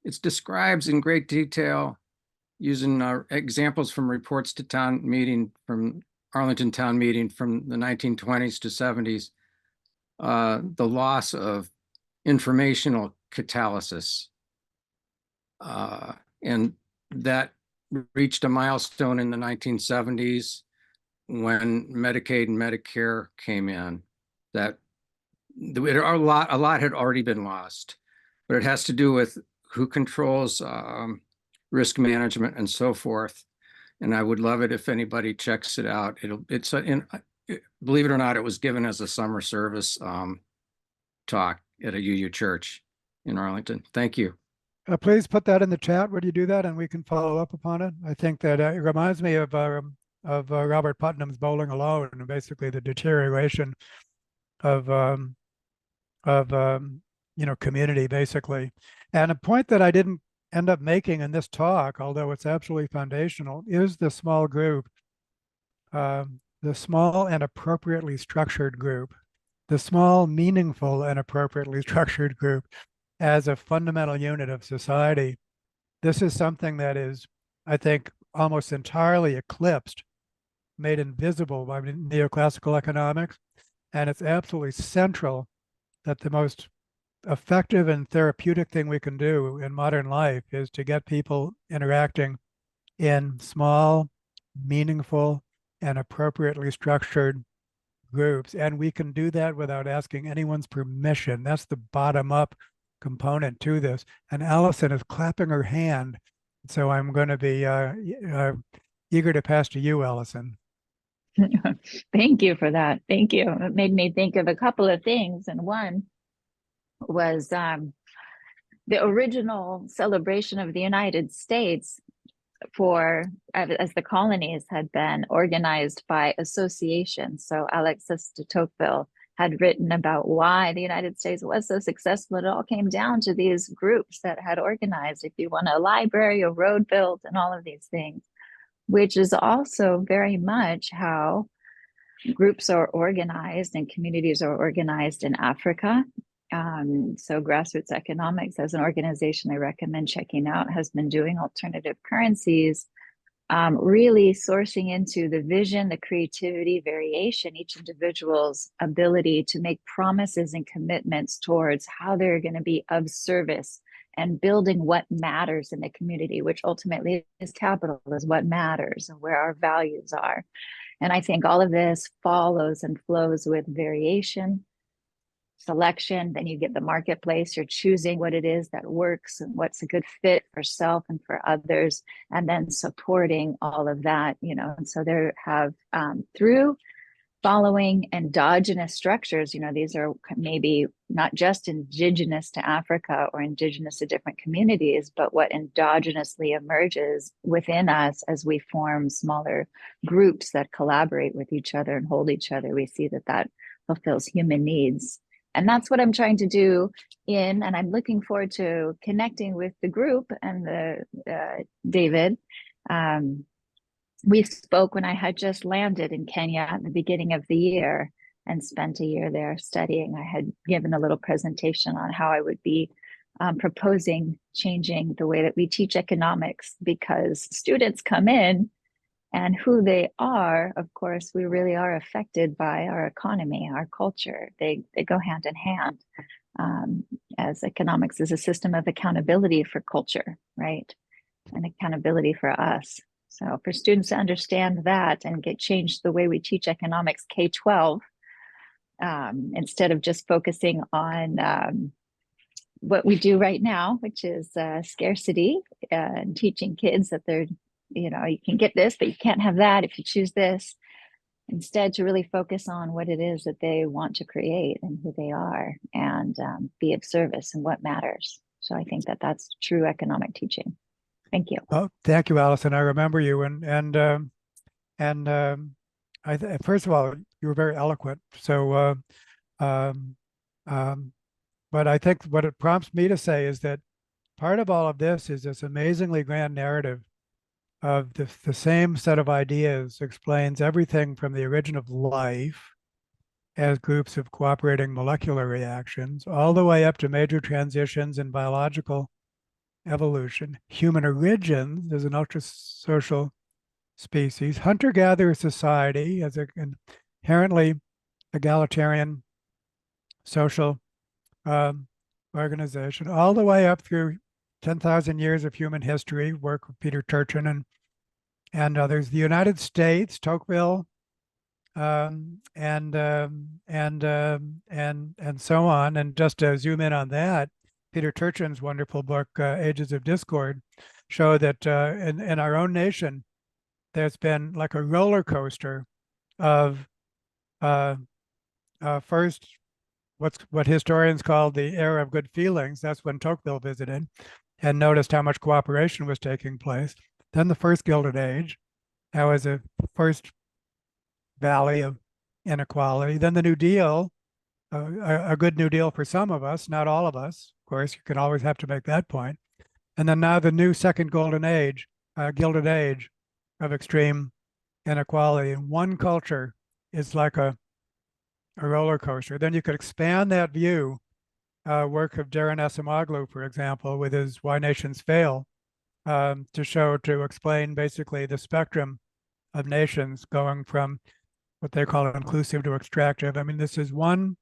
It describes in great detail, using examples from reports to town meeting, from Arlington town meeting from the 1920s to 70s, the loss of informational catalysis. And that reached a milestone in the 1970s when Medicaid and Medicare came in. That a lot had already been lost, but it has to do with who controls risk management and so forth. And I would love it if anybody checks it out. Believe it or not, it was given as a summer service talk at a UU church in Arlington. Thank you. Please put that in the chat. Would you do that, and we can follow up upon it? I think that it reminds me of Robert Putnam's Bowling Alone, and basically the deterioration of community, basically. And a point that I didn't end up making in this talk, although it's absolutely foundational, is the small group, the small and appropriately structured group, the small, meaningful and appropriately structured group as a fundamental unit of society. This is something that is, I think, almost entirely eclipsed, made invisible by neoclassical economics. And it's absolutely central that the most effective and therapeutic thing we can do in modern life is to get people interacting in small, meaningful, and appropriately structured groups. And we can do that without asking anyone's permission. That's the bottom-up component to this. And Allison is clapping her hand. So I'm going to be eager to pass to you, Allison. Thank you for that. Thank you. It made me think of a couple of things. And one was the original celebration of the United States as the colonies had been organized by associations. So Alexis de Tocqueville had written about why the United States was so successful. It all came down to these groups that had organized, if you want a library, a road built, and all of these things, which is also very much how groups are organized and communities are organized in Africa. So Grassroots Economics, as an organization I recommend checking out, has been doing alternative currencies, really sourcing into the vision, the creativity, variation, each individual's ability to make promises and commitments towards how they're going to be of service and building what matters in the community, which ultimately is capital, is what matters and where our values are. And I think all of this follows and flows with variation, selection. Then you get the marketplace. You're choosing what it is that works and what's a good fit for self and for others, and then supporting all of that, And so there have, through following endogenous structures, these are maybe not just indigenous to Africa or indigenous to different communities, but what endogenously emerges within us as we form smaller groups that collaborate with each other and hold each other. We see that fulfills human needs. And that's what I'm trying to do and I'm looking forward to connecting with the group and David. We spoke when I had just landed in Kenya at the beginning of the year and spent a year there studying. I had given a little presentation on how I would be proposing changing the way that we teach economics, because students come in and who they are, of course, we really are affected by our economy, our culture. They go hand in hand, as economics is a system of accountability for culture, right? And accountability for us. So for students to understand that and change the way we teach economics K-12, instead of just focusing on what we do right now, which is scarcity, and teaching kids that they're, you can get this, but you can't have that if you choose this. Instead, to really focus on what it is that they want to create and who they are, and be of service and what matters. So I think that's true economic teaching. Thank you. Oh, thank you, Allison. I remember you, first of all, you were very eloquent. So, but I think what it prompts me to say is that part of all of this is this amazingly grand narrative of the same set of ideas explains everything from the origin of life as groups of cooperating molecular reactions, all the way up to major transitions in biological evolution, human origins as an ultra-social species, hunter-gatherer society as an inherently egalitarian social organization, all the way up through 10,000 years of human history, work of Peter Turchin and others. The United States, Tocqueville, and so on. And just to zoom in on that, Peter Turchin's wonderful book, Ages of Discord, show that in our own nation, there's been like a roller coaster of first what historians call the era of good feelings. That's when Tocqueville visited. and noticed how much cooperation was taking place. Then the first Gilded Age, that was a first valley of inequality. Then the New Deal, a good New Deal for some of us, not all of us. Of course, you can always have to make that point. And then now the new second Golden Age, Gilded Age of extreme inequality. And one culture is like a roller coaster. Then you could expand that view, work of Darren Acemoglu, for example, with his Why Nations Fail, to explain basically the spectrum of nations going from what they call inclusive to extractive. I mean, this is one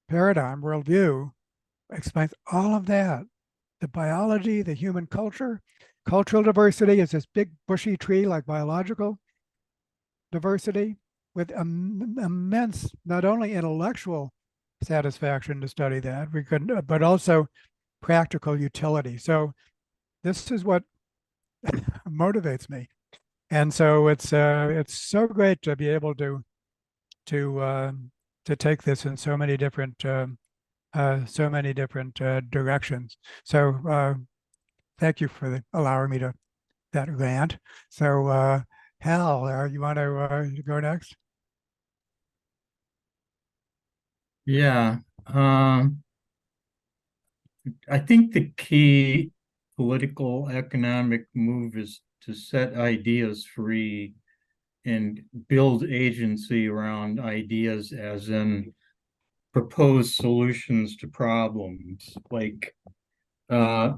paradigm, worldview, explains all of that. The biology, the human culture, cultural diversity is this big bushy tree like biological diversity with immense, not only intellectual satisfaction to study that, we could, but also practical utility. So this is what motivates me. And so it's so great to be able to take this in so many different directions. So thank you for allowing me to that rant. So Hal, you want to go next? Yeah, I think the key political economic move is to set ideas free and build agency around ideas, as in propose solutions to problems. Like, and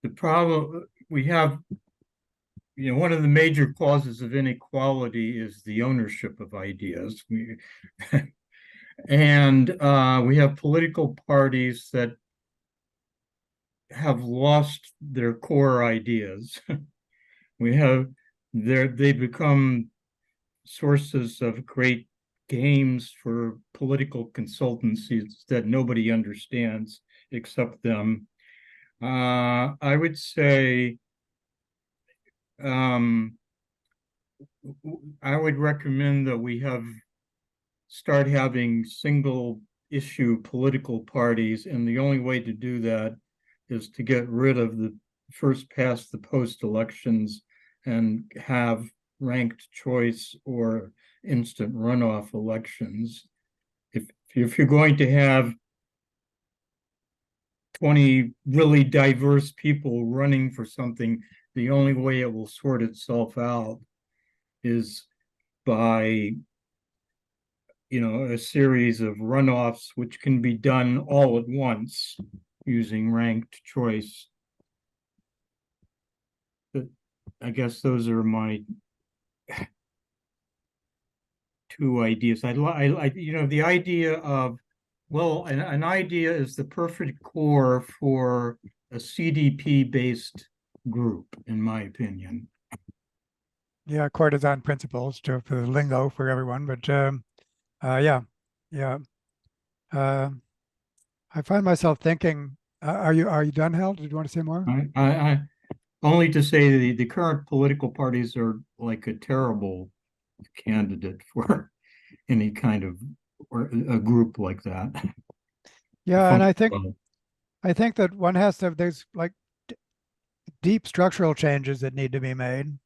the problem we have, one of the major causes of inequality is the ownership of ideas. And we have political parties that have lost their core ideas. They become sources of great games for political consultancies that nobody understands except them. I would say I would recommend that we start having single issue political parties, and the only way to do that is to get rid of the first past the post elections and have ranked choice or instant runoff elections. If you're going to have 20 really diverse people running for something, the only way it will sort itself out is by a series of runoffs, which can be done all at once using ranked choice. But I guess those are my two ideas. The idea of, well, an idea is the perfect core for a CDP-based group, in my opinion. Yeah, courtesan principles for the lingo for everyone, but yeah. I find myself thinking, are you done, Hal? Did you want to say more? I only to say the current political parties are like a terrible candidate for any kind of or a group like that. Yeah, and I think that one has to, there's like deep structural changes that need to be made.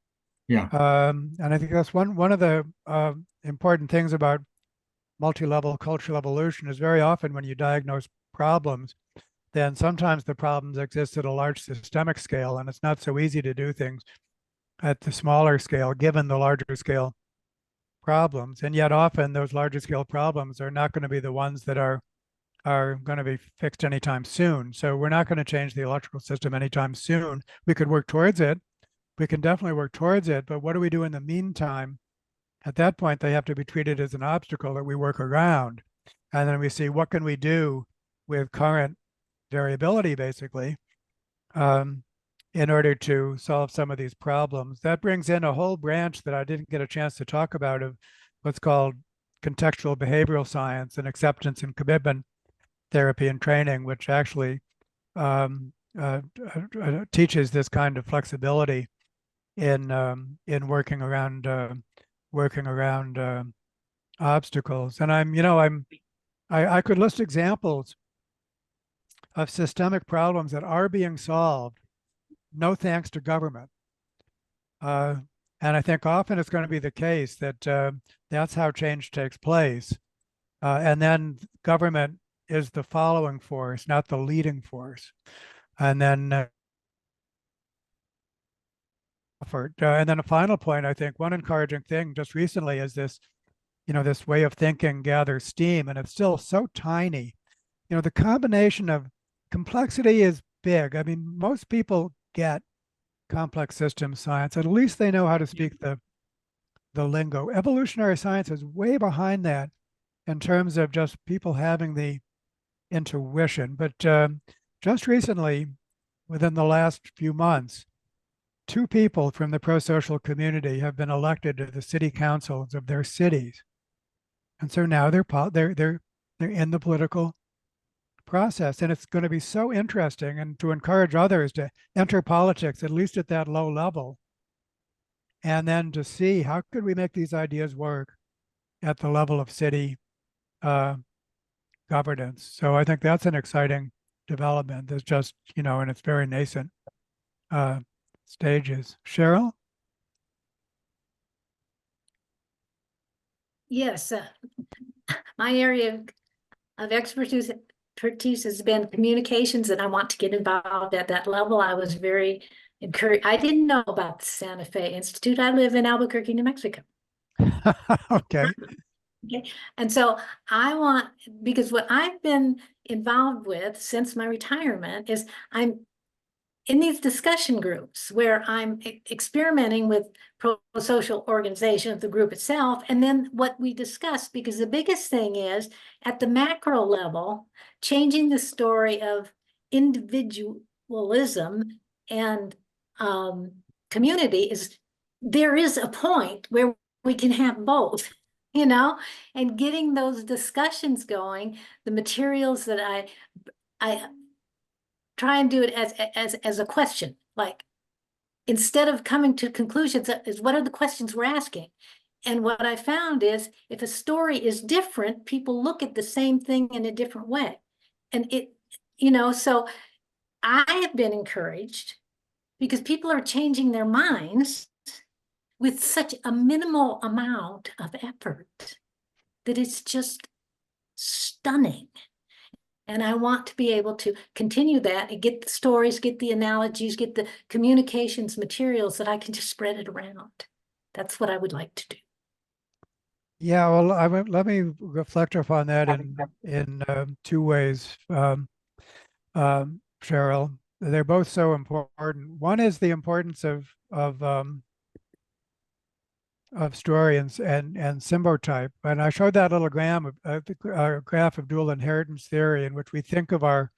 Yeah. And I think that's one of the important things about multi-level cultural evolution is very often when you diagnose problems, then sometimes the problems exist at a large systemic scale, and it's not so easy to do things at the smaller scale, given the larger scale problems. And yet often those larger scale problems are not going to be the ones that are going to be fixed anytime soon. So we're not going to change the electrical system anytime soon. We could work towards it. We can definitely work towards it, but what do we do in the meantime? At that point, they have to be treated as an obstacle that we work around. And then we see what can we do with current variability, basically, in order to solve some of these problems. That brings in a whole branch that I didn't get a chance to talk about of what's called contextual behavioral science and acceptance and commitment therapy and training, which actually teaches this kind of flexibility in working around obstacles. And I could list examples of systemic problems that are being solved, no thanks to government. And I think often it's going to be the case that that's how change takes place. And then government is the following force, not the leading force. And then and then a final point, I think one encouraging thing just recently is this, this way of thinking gathers steam, and it's still so tiny. The combination of complexity is big. I mean, most people get complex system science, at least they know how to speak the lingo. Evolutionary science is way behind that in terms of just people having the intuition. But just recently, within the last few months, 2 people from the pro-social community have been elected to the city councils of their cities, and so now they're in the political process, and it's going to be so interesting, and to encourage others to enter politics, at least at that low level, and then to see how could we make these ideas work at the level of city governance. So I think that's an exciting development that's just, in its very nascent stages. Cheryl? Yes, my area of expertise has been communications, and I want to get involved at that level. I was very encouraged. I didn't know about the Santa Fe Institute. I live in Albuquerque, New Mexico. Okay. Okay. And so because what I've been involved with since my retirement is I'm in these discussion groups where I'm experimenting with pro-social organization of the group itself, and then what we discuss, because the biggest thing is at the macro level, changing the story of individualism and community there is a point where we can have both, and getting those discussions going, the materials that I try and do it as a question, like instead of coming to conclusions, is what are the questions we're asking? And what I found is if a story is different, people look at the same thing in a different way. And so I have been encouraged because people are changing their minds with such a minimal amount of effort that it's just stunning. And I want to be able to continue that and get the stories, get the analogies, get the communications materials that I can just spread it around. That's what I would like to do. Yeah, well, let me reflect upon that in 2 ways, Cheryl. They're both so important. One is the importance of story and symbotype. And I showed that little graph of dual inheritance theory, in which we think of our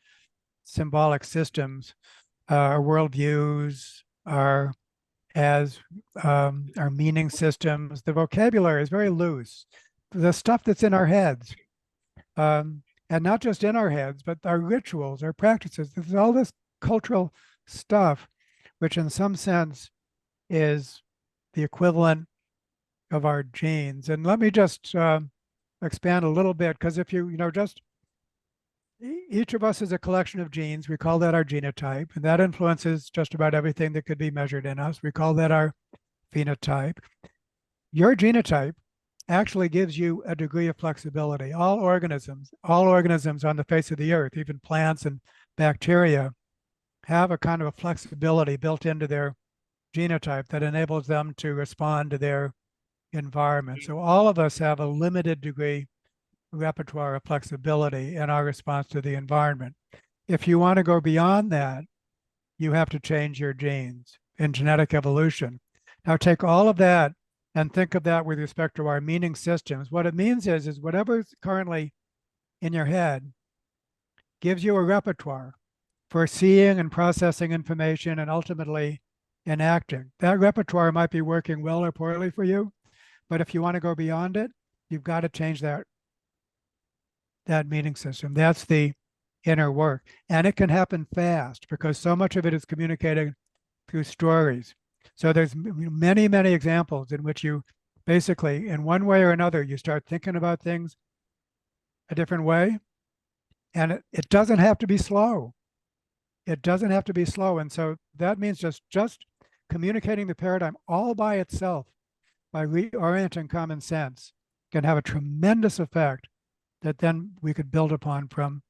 symbolic systems, our worldviews, our meaning systems. The vocabulary is very loose. The stuff that's in our heads, and not just in our heads, but our rituals, our practices. There's all this cultural stuff, which in some sense is the equivalent of our genes. And let me just expand a little bit, because if each of us is a collection of genes. We call that our genotype, and that influences just about everything that could be measured in us. We call that our phenotype. Your genotype actually gives you a degree of flexibility. All organisms on the face of the earth, even plants and bacteria, have a kind of a flexibility built into their genotype that enables them to respond to their environment. So all of us have a limited degree repertoire of flexibility in our response to the environment. If you want to go beyond that, you have to change your genes in genetic evolution. Now take all of that and think of that with respect to our meaning systems. What it means is whatever's currently in your head gives you a repertoire for seeing and processing information and ultimately enacting. That repertoire might be working well or poorly for you, but if you want to go beyond it, you've got to change that meaning system. That's the inner work. And it can happen fast because so much of it is communicated through stories. So there's many, many examples in which you basically, in one way or another, you start thinking about things a different way. And it doesn't have to be slow. It doesn't have to be slow. And so that means just communicating the paradigm all by itself, by reorienting common sense, can have a tremendous effect that then we could build upon from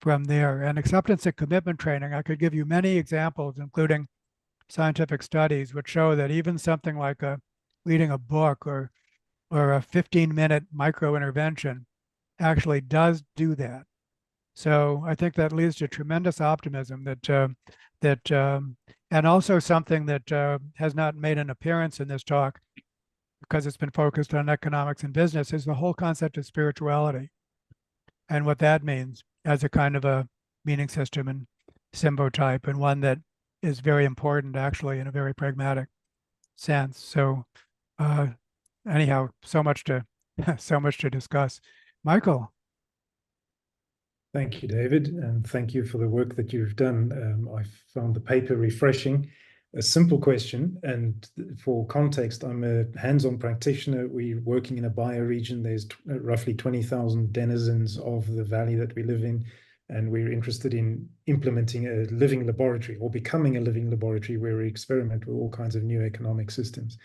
there. And acceptance and commitment training, I could give you many examples, including scientific studies, which show that even something like reading a book or a 15-minute micro intervention actually does do that. So I think that leads to tremendous optimism and also something that has not made an appearance in this talk because it's been focused on economics and business, is the whole concept of spirituality and what that means as a kind of a meaning system and symbotype, and one that is very important actually in a very pragmatic sense. So anyhow, so much to discuss. Michael. Thank you, David, and thank you for the work that you've done. I found the paper refreshing. A simple question, and for context, I'm a hands-on practitioner. We're working in a bioregion. There's roughly 20,000 denizens of the valley that we live in, and we're interested in implementing a living laboratory or becoming a living laboratory where we experiment with all kinds of new economic systems.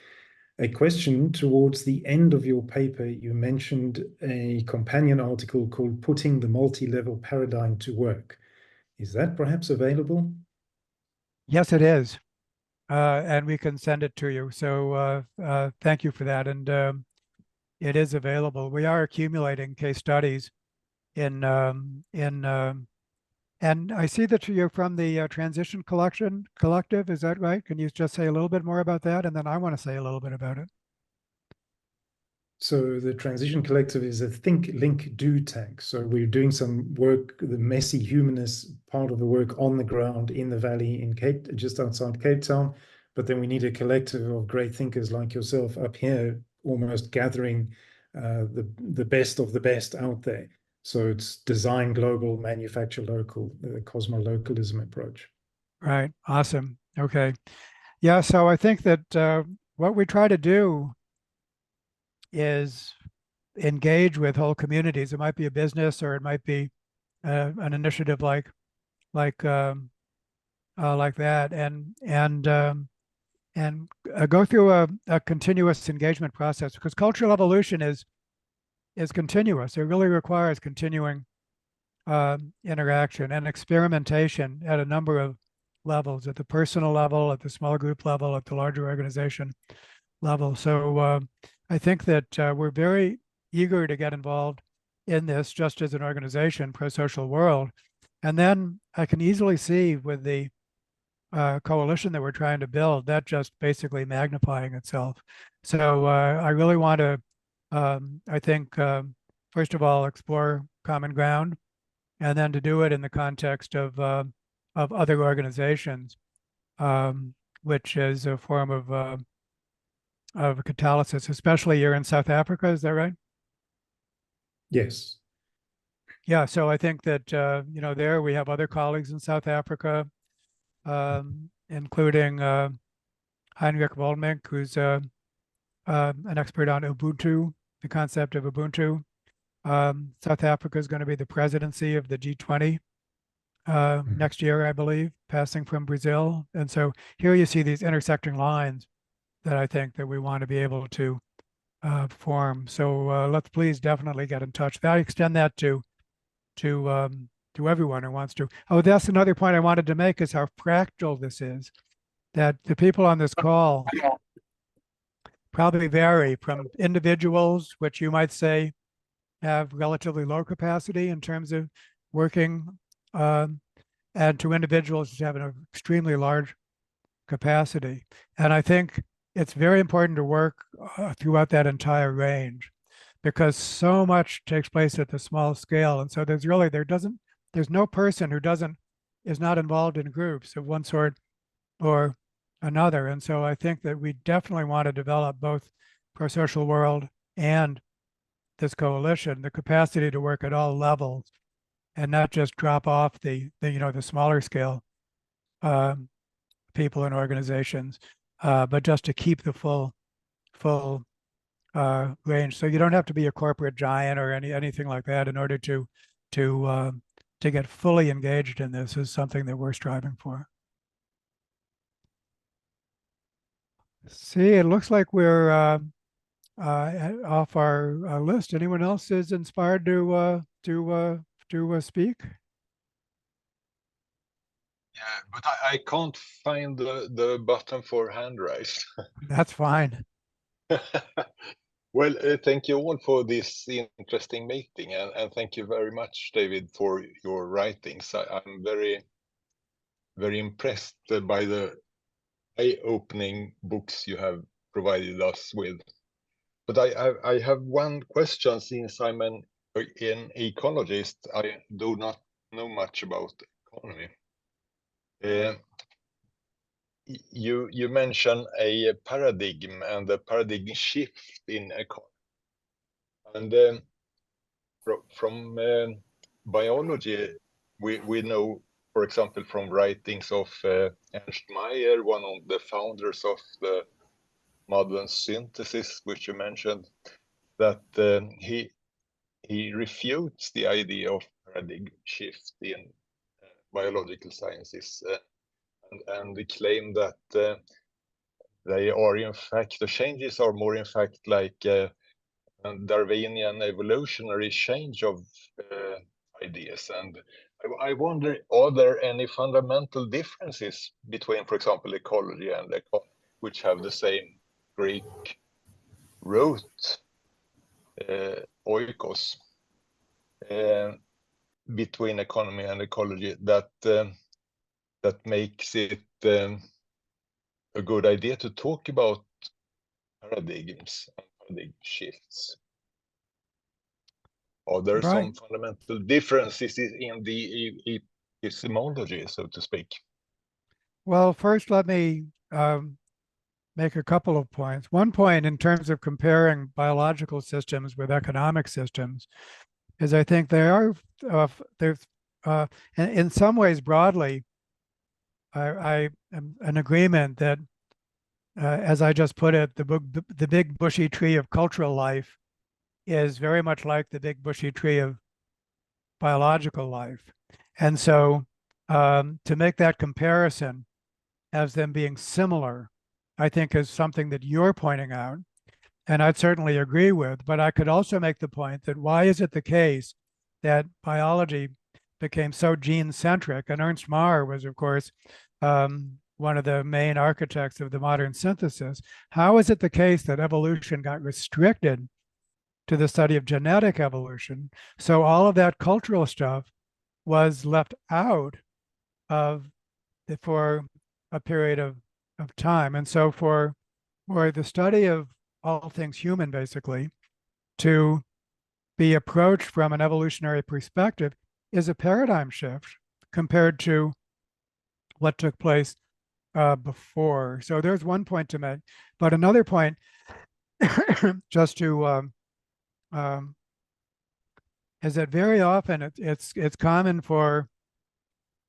A question towards the end of your paper, you mentioned a companion article called Putting the Multi-Level Paradigm to Work. Is that perhaps available? Yes, it is. And we can send it to you. So thank you for that. And it is available. We are accumulating case studies and I see that you're from the Transition Collective. Is that right? Can you just say a little bit more about that? And then I want to say a little bit about it. So the Transition Collective is a think, link, do tank. So we're doing some work, the messy humanist part of the work on the ground in the valley in just outside Cape Town. But then we need a collective of great thinkers like yourself up here, almost gathering the best of the best out there. So it's design global, manufacture local, the cosmo-localism approach. Right. Awesome. Okay. Yeah. So I think that what we try to do is engage with whole communities. It might be a business, or it might be an initiative like that, and go through a continuous engagement process, because cultural evolution is continuous. It really requires continuing interaction and experimentation at a number of levels, at the personal level, at the small group level, at the larger organization level. So I think that we're very eager to get involved in this, just as an organization, ProSocial World. And then I can easily see with the coalition that we're trying to build, that just basically magnifying itself. So I really want to, I think, first of all, explore common ground, and then to do it in the context of other organizations, which is a form of catalysis, especially you're in South Africa. Is that right? Yes. Yeah. So I think that, there we have other colleagues in South Africa, including Heinrich Wollmink, who's an expert on Ubuntu, the concept of Ubuntu. South Africa is going to be the presidency of the G20 next year, I believe, passing from Brazil. And so here you see these intersecting lines that I think that we want to be able to form. So let's please definitely get in touch. I extend that to everyone who wants to. Oh, that's another point I wanted to make, is how practical this is, that the people on this call probably vary from individuals, which you might say have relatively low capacity in terms of working, and to individuals who have an extremely large capacity. And I think it's very important to work throughout that entire range, because so much takes place at the small scale. And so there's no person who is not involved in groups of one sort or another. And so I think that we definitely want to develop both ProSocial World and this coalition, the capacity to work at all levels, and not just drop off the smaller scale people and organizations, but just to keep the full range. So you don't have to be a corporate giant or anything like that in order to to get fully engaged in this is something that we're striving for. See, it looks like we're off our list. Anyone else is inspired to speak? Yeah, but I can't find the button for hand raised. That's fine. Well, thank you all for this interesting meeting, and thank you very much, David, for your writings. I'm very, very impressed by the eye-opening books you have provided us with. But I have one question, since I'm an ecologist. I do not know much about economy. You mentioned a paradigm and the paradigm shift in economy. And from biology, we know, for example, from writings of Ernst Mayr, one of the founders of the modern synthesis, which you mentioned, that he refutes the idea of paradigm shift in biological sciences, and they claim that they are, in fact, the changes are more, in fact, like Darwinian evolutionary change of ideas. And I wonder, are there any fundamental differences between, for example, ecology and economy, which have the same Greek root, oikos, between economy and ecology, that makes it a good idea to talk about paradigms and paradigm shifts? Are there some fundamental differences in the epistemology, so to speak? Well, first, let me make a couple of points. One point in terms of comparing biological systems with economic systems is I think they are, in some ways broadly, I am in agreement that, as I just put it, the big bushy tree of cultural life is very much like the big bushy tree of biological life. And so to make that comparison as them being similar, I think is something that you're pointing out, and I'd certainly agree with. But I could also make the point that why is it the case that biology became so gene-centric? And Ernst Mayr was, of course, one of the main architects of the modern synthesis. How is it the case that evolution got restricted to the study of genetic evolution? So all of that cultural stuff was left out for a period of time. And so for the study of all things human, basically, to be approached from an evolutionary perspective is a paradigm shift compared to what took place before. So there's one point to make. But another point, just to is that very often it's common for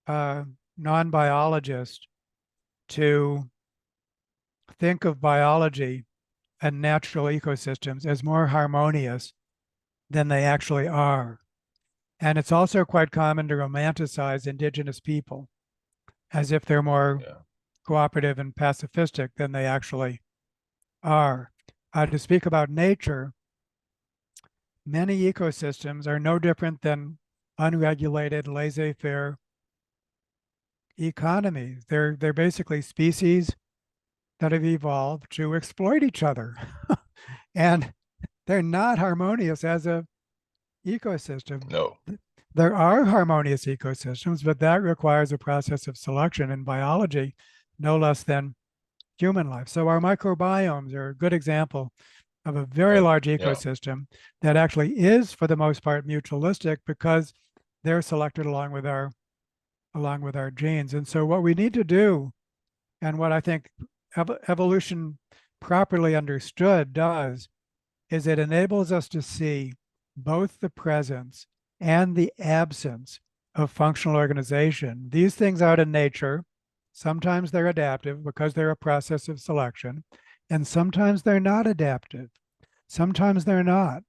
non-biologists to think of biology and natural ecosystems as more harmonious than they actually are. And it's also quite common to romanticize indigenous people as if they're more cooperative and pacifistic than they actually are. To speak about nature, many ecosystems are no different than unregulated, laissez-faire economies. They're basically species that have evolved to exploit each other. And they're not harmonious as a ecosystem. No. There are harmonious ecosystems, but that requires a process of selection in biology, no less than human life. So our microbiomes are a good example of a very large ecosystem that actually is, for the most part, mutualistic because they're selected along with our genes. And so what we need to do, and what I think evolution properly understood does, is it enables us to see both the presence and the absence of functional organization. These things out in nature, sometimes they're adaptive because they're a process of selection, and sometimes they're not adaptive. Sometimes they're not.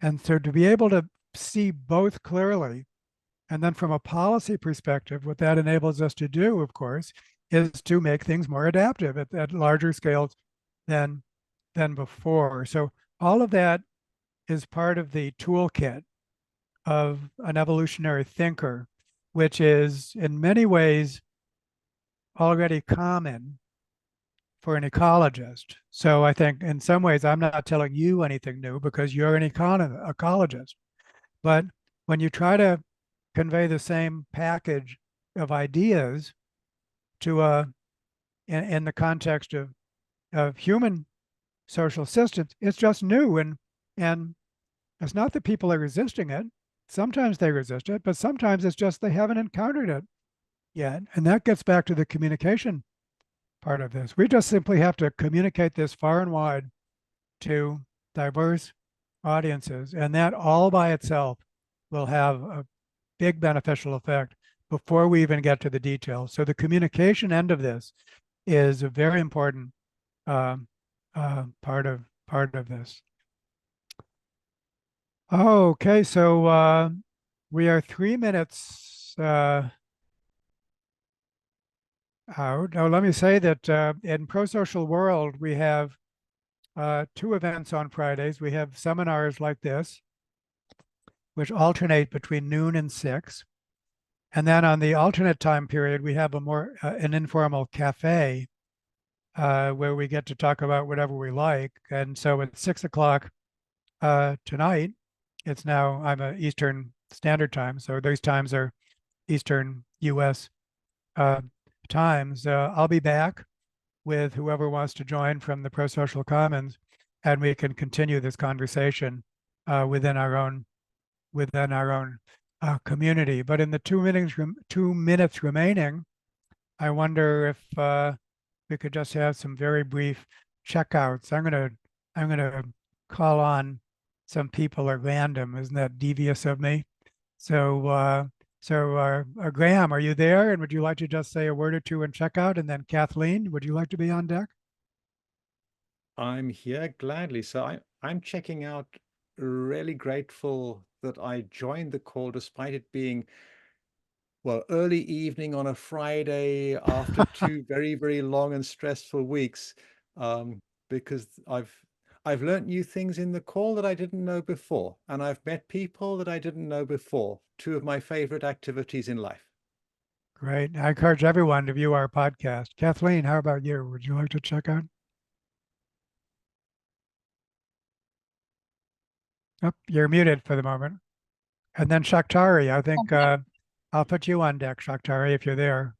And so to be able to see both clearly And then from a policy perspective, what that enables us to do, of course, is to make things more adaptive at larger scales than before. So all of that is part of the toolkit of an evolutionary thinker, which is in many ways already common for an ecologist. So I think in some ways I'm not telling you anything new because you're an ecologist. But when you try to convey the same package of ideas to in the context of human social systems, it's just new, and it's not that people are resisting it. Sometimes they resist it, but sometimes it's just they haven't encountered it yet. And that gets back to the communication part of this. We just simply have to communicate this far and wide to diverse audiences, and that all by itself will have a big beneficial effect before we even get to the details. So the communication end of this is a very important part of this. Okay, so we are 3 minutes out. Now, let me say that in ProSocial World, we have 2 events on Fridays. We have seminars like this, which alternate between noon and 6. And then on the alternate time period, we have a more an informal cafe where we get to talk about whatever we like. And so at 6 o'clock tonight, it's now, I'm a Eastern Standard Time, so those times are Eastern US times. I'll be back with whoever wants to join from the ProSocial Commons, and we can continue this conversation within our own community. But in the 2 minutes remaining, I wonder if we could just have some very brief checkouts. I'm gonna call on some people at random. Isn't that devious of me? So Graham, are you there? And would you like to just say a word or two and check out? And then Kathleen, would you like to be on deck? I'm here gladly. So I'm checking out. Really grateful that I joined the call despite it being, well, early evening on a Friday after 2 very, very long and stressful weeks, because I've learned new things in the call that I didn't know before, and I've met people that I didn't know before. 2 of my favorite activities in life. Great. I encourage everyone to view our podcast. Kathleen, how about you? Would you like to check out? Oh, you're muted for the moment. And then Shakhtari, I think I'll put you on deck, Shakhtari, if you're there.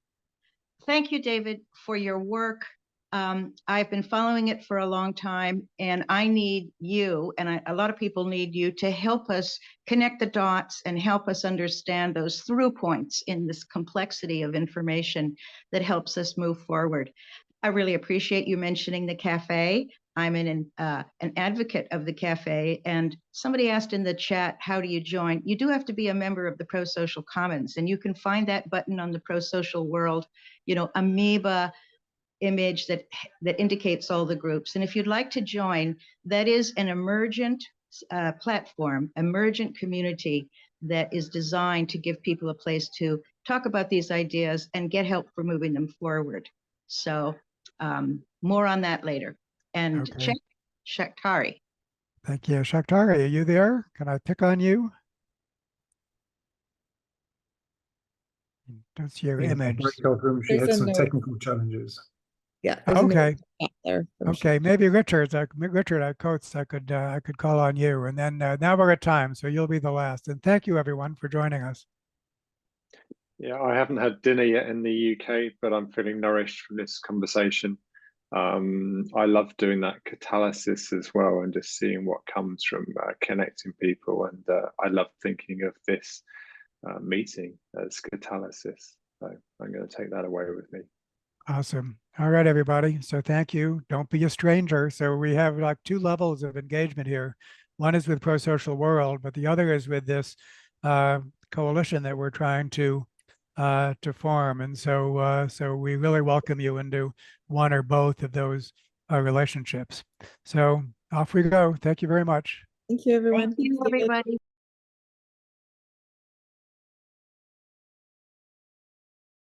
Thank you, David, for your work. I've been following it for a long time, and I need you, and a lot of people need you to help us connect the dots and help us understand those through points in this complexity of information that helps us move forward. I really appreciate you mentioning the cafe. I'm an advocate of the cafe, and somebody asked in the chat, how do you join? You do have to be a member of the ProSocial Commons, and you can find that button on the ProSocial World, amoeba image that indicates all the groups. And if you'd like to join, that is an emergent platform, emergent community that is designed to give people a place to talk about these ideas and get help for moving them forward. So more on that later. And Okay. check Shakhtari. Thank you. Shakhtari, are you there? Can I pick on you? Don't see your image. Breakout room, she had There's a some note. technical challenges. Yeah. there's a note Okay. there from Okay, maybe Richard, Coates, I could call on you, and then now we're at time, so you'll be the last. And thank you, everyone, for joining us. Yeah, I haven't had dinner yet in the UK, but I'm feeling nourished from this conversation. I love doing that catalysis as well, and just seeing what comes from connecting people. And I love thinking of this meeting as catalysis. So I'm going to take that away with me. Awesome. All right, everybody. So thank you. Don't be a stranger. So we have like 2 levels of engagement here. One is with ProSocial World, but the other is with this coalition that we're trying to form. And so so we really welcome you into one or both of those relationships. So off we go. Thank you very much. Thank you, everyone. Thank you, everybody.